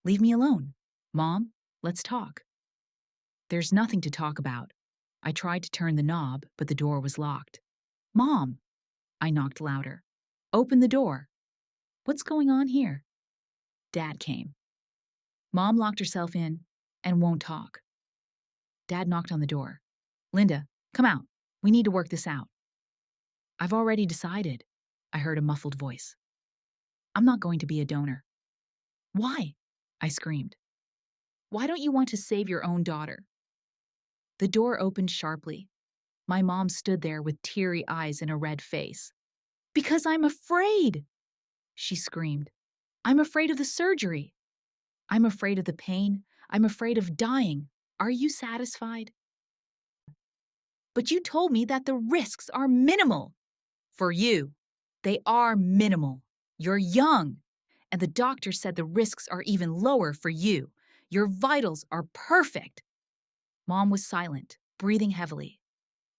Leave me alone. Mom, let's talk. There's nothing to talk about. I tried to turn the knob, but the door was locked. Mom, I knocked louder. Open the door. What's going on here? Dad came. Mom locked herself in and won't talk. Dad knocked on the door. Linda, come out. We need to work this out. I've already decided, I heard a muffled voice. I'm not going to be a donor. Why? I screamed. Why don't you want to save your own daughter? The door opened sharply. My mom stood there with teary eyes and a red face. Because I'm afraid, she screamed. I'm afraid of the surgery. I'm afraid of the pain. I'm afraid of dying. Are you satisfied? But you told me that the risks are minimal. For you, they are minimal. You're young. And the doctor said the risks are even lower for you. Your vitals are perfect. Mom was silent, breathing heavily.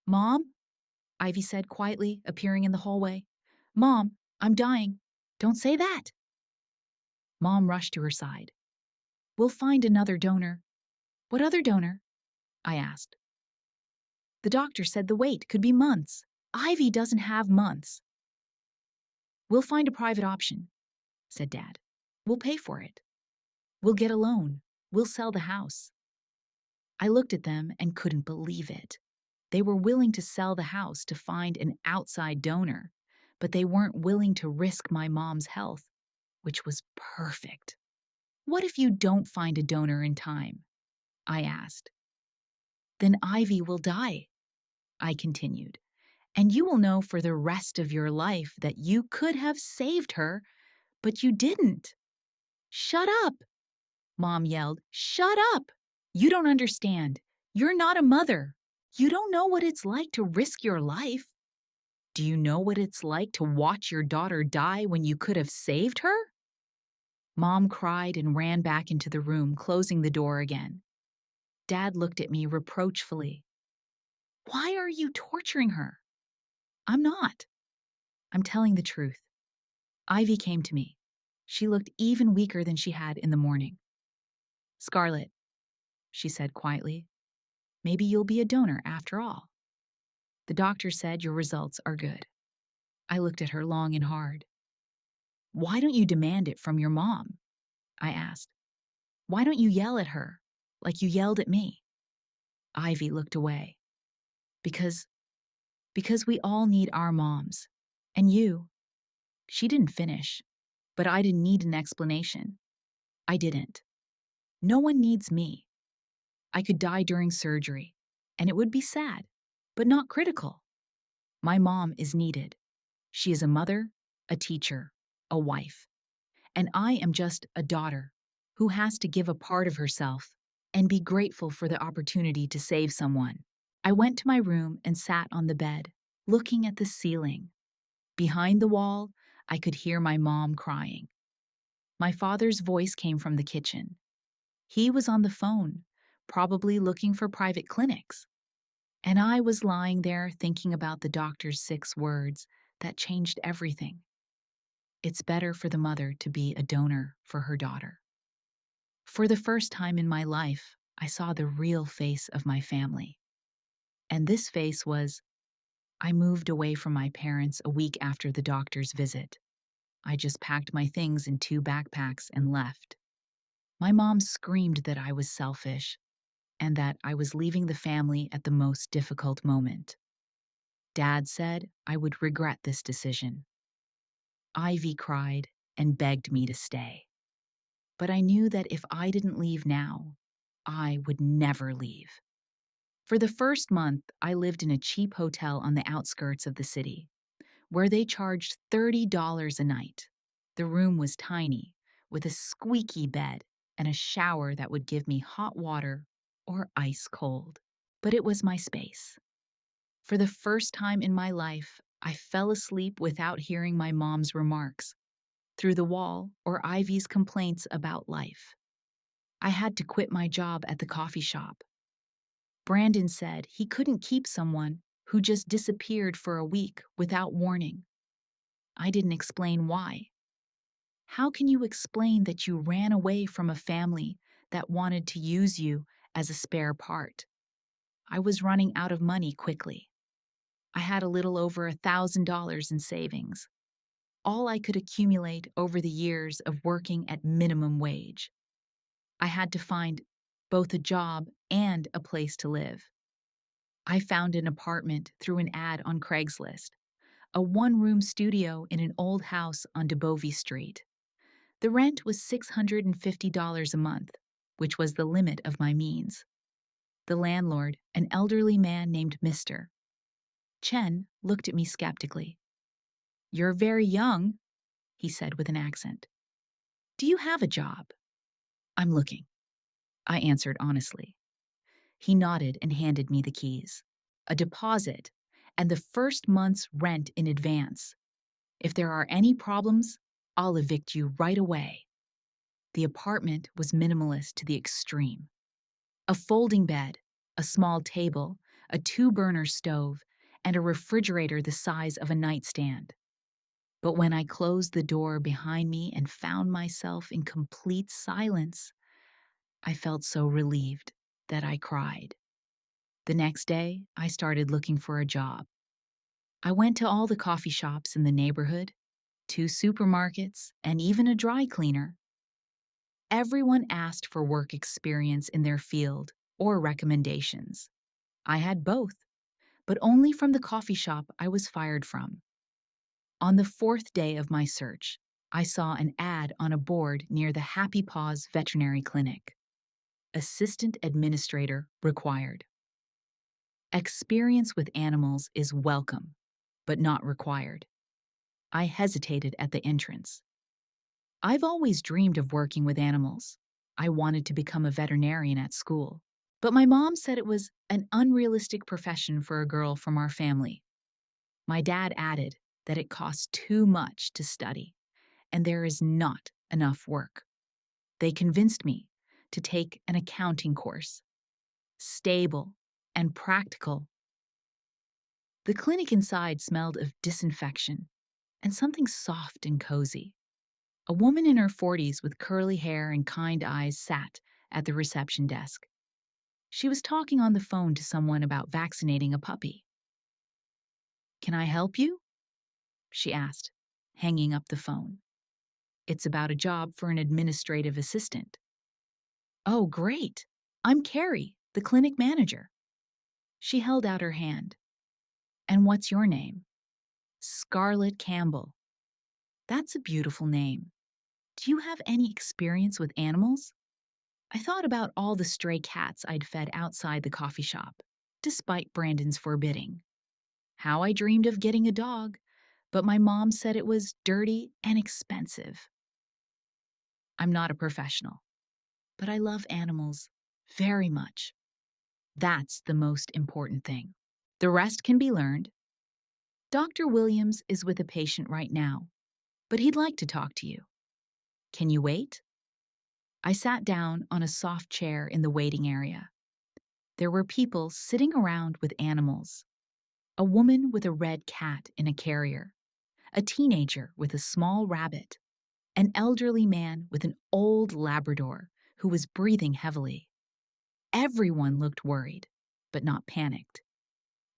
Mom? Ivy said quietly, appearing in the hallway. Mom, I'm dying. Don't say that. Mom rushed to her side. We'll find another donor. What other donor? I asked. The doctor said the wait could be months. Ivy doesn't have months. We'll find a private option, said Dad. We'll pay for it. We'll get a loan. We'll sell the house. I looked at them and couldn't believe it. They were willing to sell the house to find an outside donor, but they weren't willing to risk my mom's health, which was perfect. What if you don't find a donor in time? I asked. Then Ivy will die, I continued, and you will know for the rest of your life that you could have saved her, but you didn't. Shut up, Mom yelled. Shut up! You don't understand. You're not a mother. You don't know what it's like to risk your life. Do you know what it's like to watch your daughter die when you could have saved her? Mom cried and ran back into the room, closing the door again. Dad looked at me reproachfully. Why are you torturing her? I'm not. I'm telling the truth. Ivy came to me. She looked even weaker than she had in the morning. Scarlett, she said quietly, maybe you'll be a donor after all. The doctor said your results are good. I looked at her long and hard. Why don't you demand it from your mom? I asked. Why don't you yell at her, like you yelled at me? Ivy looked away. Because we all need our moms. And you. She didn't finish, but I didn't need an explanation. I didn't. No one needs me. I could die during surgery, and it would be sad, but not critical. My mom is needed. She is a mother, a teacher, a wife. And I am just a daughter who has to give a part of herself and be grateful for the opportunity to save someone. I went to my room and sat on the bed, looking at the ceiling. Behind the wall, I could hear my mom crying. My father's voice came from the kitchen. He was on the phone, probably looking for private clinics. And I was lying there thinking about the doctor's 6 words that changed everything. It's better for the mother to be a donor for her daughter. For the first time in my life, I saw the real face of my family. And this face was, I moved away from my parents a week after the doctor's visit. I just packed my things in 2 backpacks and left. My mom screamed that I was selfish and that I was leaving the family at the most difficult moment. Dad said I would regret this decision. Ivy cried and begged me to stay. But I knew that if I didn't leave now, I would never leave. For the first month, I lived in a cheap hotel on the outskirts of the city, where they charged $30 a night. The room was tiny, with a squeaky bed and a shower that would give me hot water or ice cold. But it was my space. For the first time in my life, I fell asleep without hearing my mom's remarks through the wall or Ivy's complaints about life. I had to quit my job at the coffee shop. Brandon said he couldn't keep someone who just disappeared for a week without warning. I didn't explain why. How can you explain that you ran away from a family that wanted to use you as a spare part? I was running out of money quickly. I had a little over $1,000 in savings, all I could accumulate over the years of working at minimum wage. I had to find both a job and a place to live. I found an apartment through an ad on Craigslist, a one-room studio in an old house on DeBovie Street. The rent was $650 a month, which was the limit of my means. The landlord, an elderly man named Mr. Chen, looked at me skeptically. "You're very young," he said with an accent. "Do you have a job?" "I'm looking," I answered honestly. He nodded and handed me the keys, a deposit, and the first month's rent in advance. "If there are any problems, I'll evict you right away." The apartment was minimalist to the extreme. A folding bed, a small table, a two-burner stove, and a refrigerator the size of a nightstand. But when I closed the door behind me and found myself in complete silence, I felt so relieved that I cried. The next day, I started looking for a job. I went to all the coffee shops in the neighborhood, 2 supermarkets, and even a dry cleaner. Everyone asked for work experience in their field or recommendations. I had both, but only from the coffee shop I was fired from. On the fourth day of my search, I saw an ad on a board near the Happy Paws Veterinary Clinic. Assistant administrator required. Experience with animals is welcome, but not required. I hesitated at the entrance. I've always dreamed of working with animals. I wanted to become a veterinarian at school, but my mom said it was an unrealistic profession for a girl from our family. My dad added that it costs too much to study, and there is not enough work. They convinced me to take an accounting course. Stable and practical. The clinic inside smelled of disinfection and something soft and cozy. A woman in her 40s with curly hair and kind eyes sat at the reception desk. She was talking on the phone to someone about vaccinating a puppy. "Can I help you?" she asked, hanging up the phone. "It's about a job for an administrative assistant." "Oh, great. I'm Carrie, the clinic manager." She held out her hand. "And what's your name?" "Scarlett Campbell." "That's a beautiful name. Do you have any experience with animals?" I thought about all the stray cats I'd fed outside the coffee shop, despite Brandon's forbidding. How I dreamed of getting a dog, but my mom said it was dirty and expensive. "I'm not a professional, but I love animals very much. That's the most important thing. The rest can be learned. Dr. Williams is with a patient right now, but he'd like to talk to you. Can you wait?" I sat down on a soft chair in the waiting area. There were people sitting around with animals. A woman with a red cat in a carrier, a teenager with a small rabbit, an elderly man with an old Labrador who was breathing heavily. Everyone looked worried, but not panicked.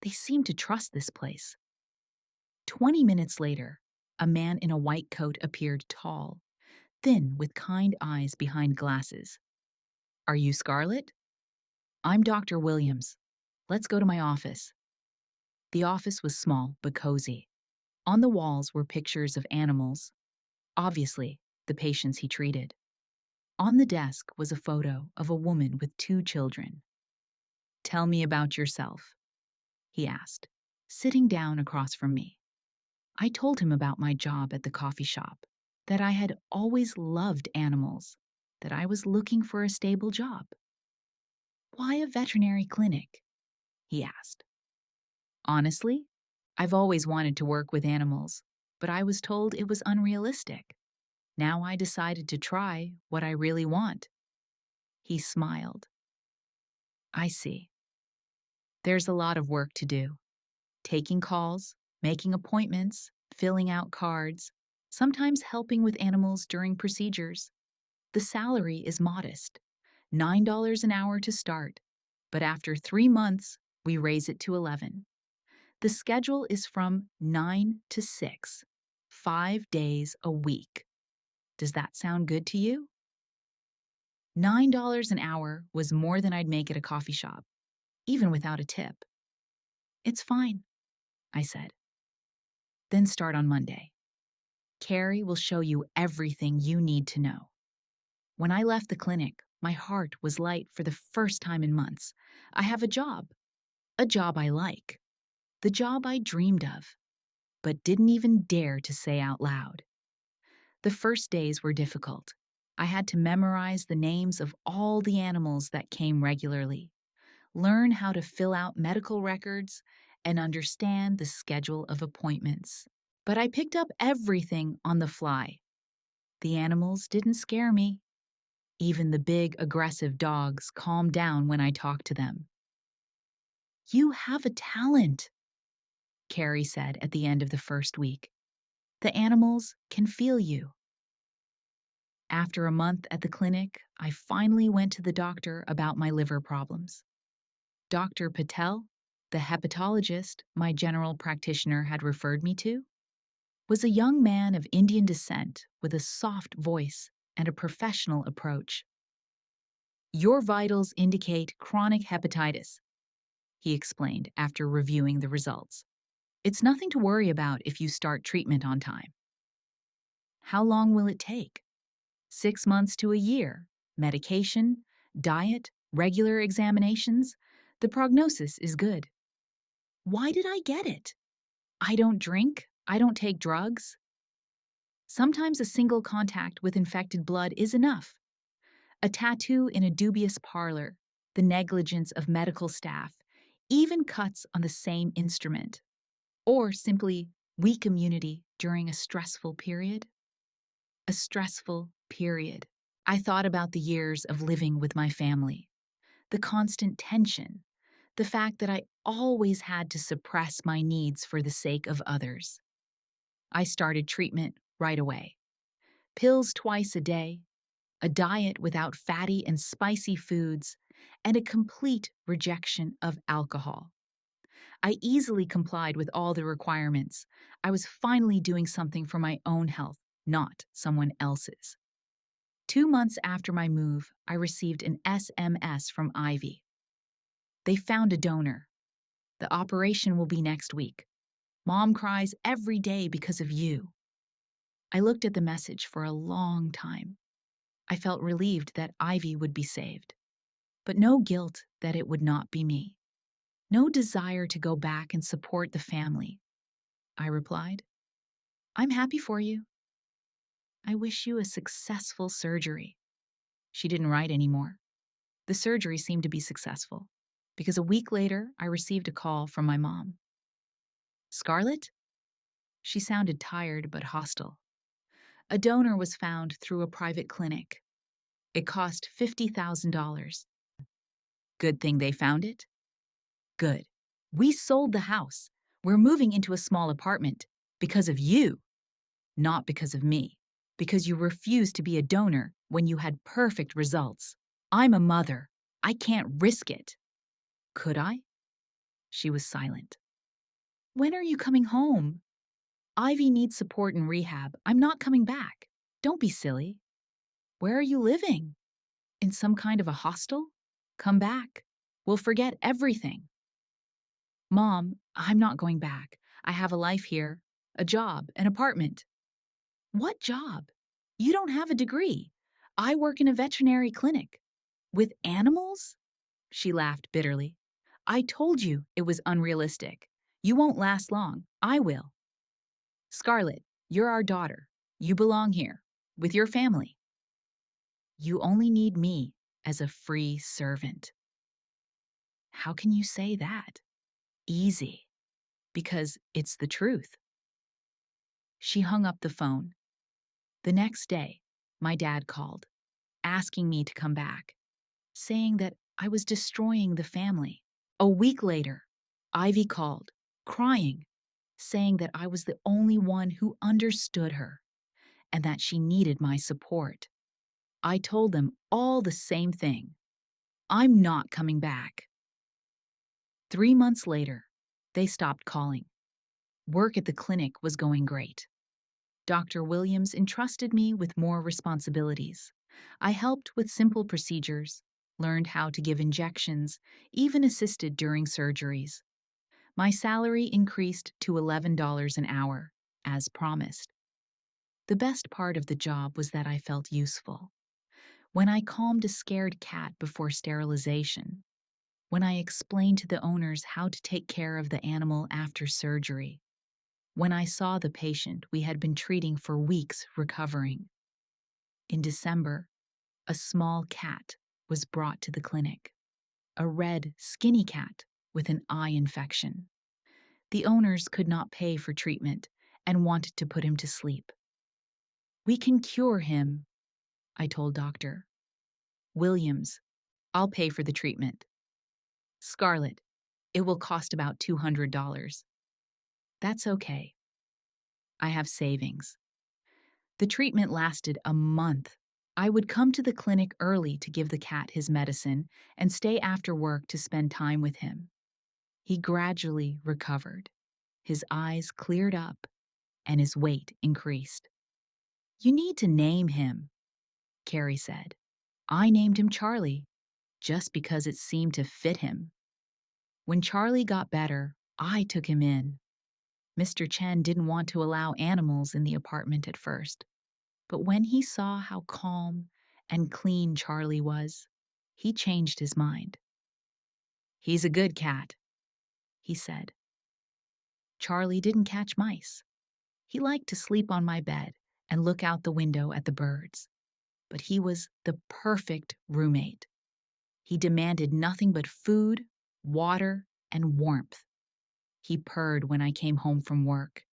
They seemed to trust this place. 20 minutes later, a man in a white coat appeared tall, thin with kind eyes behind glasses. "Are you Scarlett?" "I'm Dr. Williams. Let's go to my office." The office was small but cozy. On the walls were pictures of animals, obviously the patients he treated. On the desk was a photo of a woman with 2 children. "Tell me about yourself," he asked, sitting down across from me. I told him about my job at the coffee shop, that I had always loved animals, that I was looking for a stable job. "Why a veterinary clinic?" he asked. Honestly, I've always wanted to work with animals, but I was told it was unrealistic. Now I decided to try what I really want. He smiled. I see. There's a lot of work to do. Taking calls, making appointments, filling out cards, sometimes helping with animals during procedures. The salary is modest, $9 an hour to start, but after 3 months, we raise it to 11. The schedule is from 9 to 6, 5 days a week. Does that sound good to you? $9 an hour was more than I'd make at a coffee shop, even without a tip. It's fine, I said. Then start on Monday. Carrie will show you everything you need to know. When I left the clinic, my heart was light for the first time in months. I have a job I like, the job I dreamed of, but didn't even dare to say out loud. The first days were difficult. I had to memorize the names of all the animals that came regularly, learn how to fill out medical records, and understand the schedule of appointments. But I picked up everything on the fly. The animals didn't scare me. Even the big, aggressive dogs calmed down when I talked to them. You have a talent, Carrie said at the end of the first week. The animals can feel you. After a month at the clinic, I finally went to the doctor about my liver problems. Dr. Patel, the hepatologist my general practitioner had referred me to, was a young man of Indian descent with a soft voice and a professional approach. Your vitals indicate chronic hepatitis, he explained after reviewing the results. It's nothing to worry about if you start treatment on time. How long will it take? 6 months to a year. Medication, diet, regular examinations. The prognosis is good. Why did I get it? I don't drink. I don't take drugs. Sometimes a single contact with infected blood is enough. A tattoo in a dubious parlor, the negligence of medical staff, even cuts on the same instrument, or simply weak immunity during a stressful period. A stressful period. I thought about the years of living with my family, the constant tension, the fact that I always had to suppress my needs for the sake of others. I started treatment right away. Pills twice a day, a diet without fatty and spicy foods, and a complete rejection of alcohol. I easily complied with all the requirements. I was finally doing something for my own health, not someone else's. 2 months after my move, I received an SMS from Ivy. They found a donor. The operation will be next week. Mom cries every day because of you. I looked at the message for a long time. I felt relieved that Ivy would be saved, but no guilt that it would not be me. No desire to go back and support the family. I replied, I'm happy for you. I wish you a successful surgery. She didn't write anymore. The surgery seemed to be successful, because a week later I received a call from my mom. Scarlett? She sounded tired but hostile. A donor was found through a private clinic. It cost $50,000. Good thing they found it? Good. We sold the house. We're moving into a small apartment because of you, not because of me, because you refused to be a donor when you had perfect results. I'm a mother. I can't risk it. Could I? She was silent. When are you coming home? Ivy needs support and rehab. I'm not coming back. Don't be silly. Where are you living? In some kind of a hostel? Come back. We'll forget everything. Mom, I'm not going back. I have a life here, a job, an apartment. What job? You don't have a degree. I work in a veterinary clinic. With animals? She laughed bitterly. I told you it was unrealistic. You won't last long. I will. Scarlett, you're our daughter. You belong here, with your family. You only need me as a free servant. How can you say that? Easy. Because it's the truth. She hung up the phone. The next day, my dad called, asking me to come back, saying that I was destroying the family. A week later, Ivy called, crying, saying that I was the only one who understood her and that she needed my support. I told them all the same thing. I'm not coming back. 3 months later, they stopped calling. Work at the clinic was going great. Dr. Williams entrusted me with more responsibilities. I helped with simple procedures, learned how to give injections, even assisted during surgeries. My salary increased to $11 an hour, as promised. The best part of the job was that I felt useful. When I calmed a scared cat before sterilization, when I explained to the owners how to take care of the animal after surgery, when I saw the patient we had been treating for weeks recovering. In December, a small cat was brought to the clinic, a red, skinny cat with an eye infection. The owners could not pay for treatment and wanted to put him to sleep. "We can cure him," I told Dr. Williams. "I'll pay for the treatment." "Scarlett, it will cost about $200. "That's okay. I have savings." The treatment lasted a month. I would come to the clinic early to give the cat his medicine and stay after work to spend time with him. He gradually recovered. His eyes cleared up and his weight increased. "You need to name him," Carrie said. I named him Charlie, just because it seemed to fit him. When Charlie got better, I took him in. Mr. Chen didn't want to allow animals in the apartment at first, but when he saw how calm and clean Charlie was, he changed his mind. "He's a good cat," he said. Charlie didn't catch mice. He liked to sleep on my bed and look out the window at the birds. But he was the perfect roommate. He demanded nothing but food, water, and warmth. He purred when I came home from work.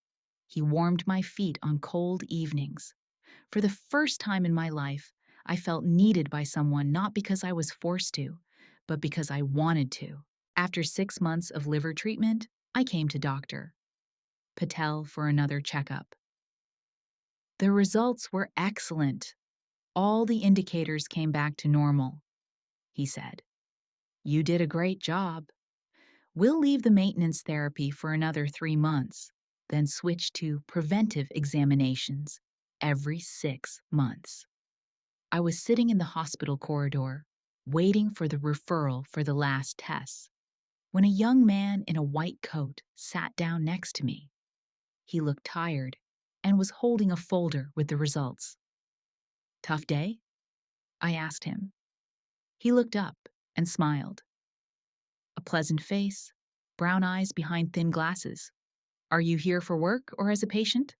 He warmed my feet on cold evenings. For the first time in my life, I felt needed by someone not because I was forced to, but because I wanted to. After 6 months of liver treatment, I came to Dr. Patel for another checkup. The results were excellent. All the indicators came back to normal, he said. "You did a great job. We'll leave the maintenance therapy for another 3 months, then switch to preventive examinations every 6 months." I was sitting in the hospital corridor, waiting for the referral for the last tests, when a young man in a white coat sat down next to me. He looked tired and was holding a folder with the results. "Tough day?" I asked him. He looked up and smiled. A pleasant face, brown eyes behind thin glasses. "Are you here for work or as a patient?"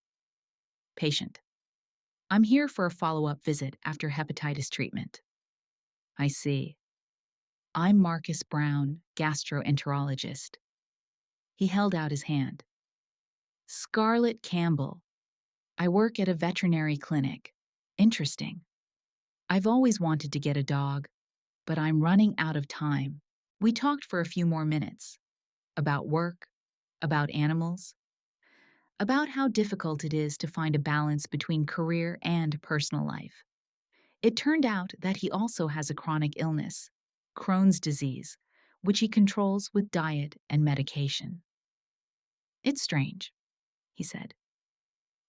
"Patient. I'm here for a follow-up visit after hepatitis treatment." "I see. I'm Marcus Brown, gastroenterologist." He held out his hand. "Scarlett Campbell. I work at a veterinary clinic. Interesting. I've always wanted to get a dog, but I'm running out of time." We talked for a few more minutes. About work, about animals, about how difficult it is to find a balance between career and personal life. It turned out that he also has a chronic illness, Crohn's disease, which he controls with diet and medication. "It's strange," he said.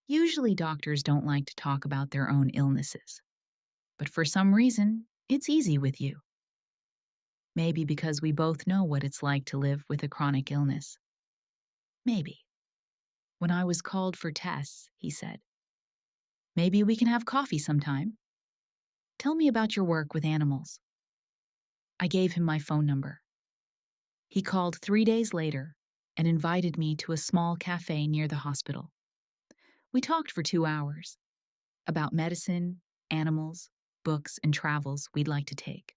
"Usually doctors don't like to talk about their own illnesses. But for some reason, it's easy with you. Maybe because we both know what it's like to live with a chronic illness. Maybe." When I was called for tests, he said, "Maybe we can have coffee sometime. Tell me about your work with animals." I gave him my phone number. He called 3 days later and invited me to a small cafe near the hospital. We talked for 2 hours about medicine, animals, books, and travels we'd like to take.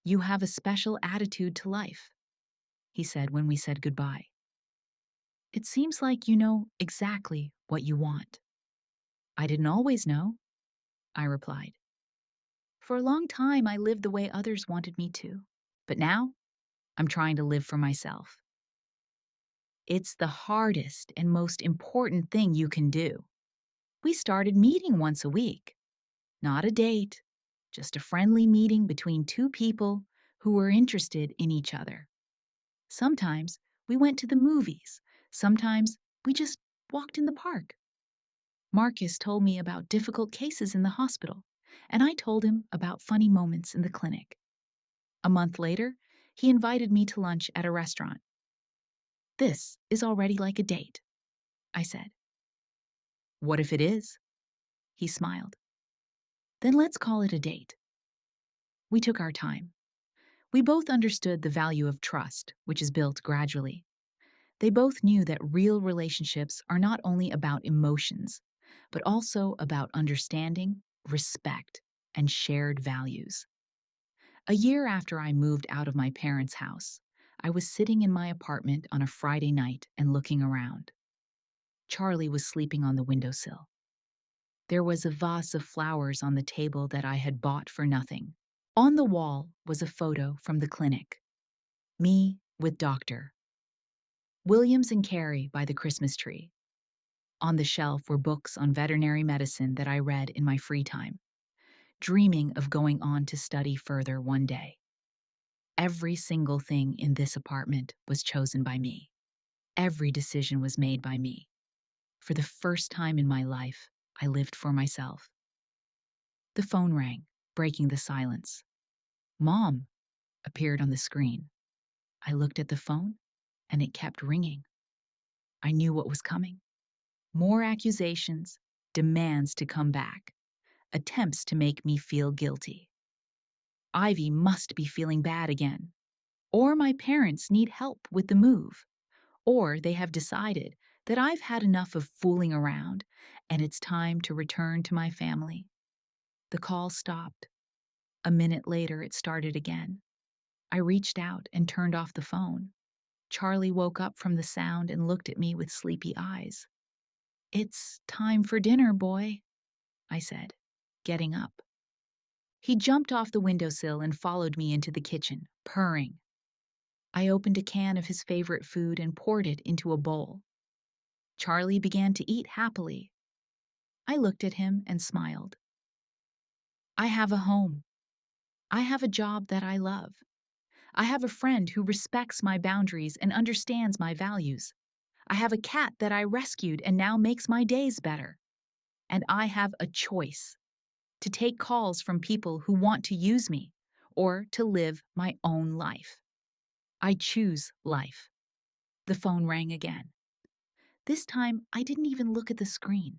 "You have a special attitude to life," he said when we said goodbye. It seems like you know exactly what you want. I didn't always know, I replied. For a long time, I lived the way others wanted me to. But now, I'm trying to live for myself. It's the hardest and most important thing you can do. We started meeting once a week. Not a date, just a friendly meeting between two people who were interested in each other. Sometimes we went to the movies. Sometimes we just walked in the park. Marcus told me about difficult cases in the hospital, and I told him about funny moments in the clinic. A month later, he invited me to lunch at a restaurant. This is already like a date, I said. What if it is? He smiled. Then let's call it a date. We took our time. We both understood the value of trust, which is built gradually. They both knew that real relationships are not only about emotions, but also about understanding, respect, and shared values. A year after I moved out of my parents' house, I was sitting in my apartment on a Friday night and looking around. Charlie was sleeping on the windowsill. There was a vase of flowers on the table that I had bought for nothing. On the wall was a photo from the clinic. Me with Doctor Williams and Carrie by the Christmas tree. On the shelf were books on veterinary medicine that I read in my free time, dreaming of going on to study further one day. Every single thing in this apartment was chosen by me. Every decision was made by me. For the first time in my life, I lived for myself. The phone rang, breaking the silence. Mom appeared on the screen. I looked at the phone, and it kept ringing. I knew what was coming. More accusations, demands to come back, attempts to make me feel guilty. Ivy must be feeling bad again. Or my parents need help with the move. Or they have decided that I've had enough of fooling around and it's time to return to my family. The call stopped. A minute later, it started again. I reached out and turned off the phone. Charlie woke up from the sound and looked at me with sleepy eyes. It's time for dinner, boy, I said, getting up. He jumped off the windowsill and followed me into the kitchen, purring. I opened a can of his favorite food and poured it into a bowl. Charlie began to eat happily. I looked at him and smiled. I have a home. I have a job that I love. I have a friend who respects my boundaries and understands my values. I have a cat that I rescued and now makes my days better. And I have a choice to take calls from people who want to use me or to live my own life. I choose life. The phone rang again. This time, I didn't even look at the screen.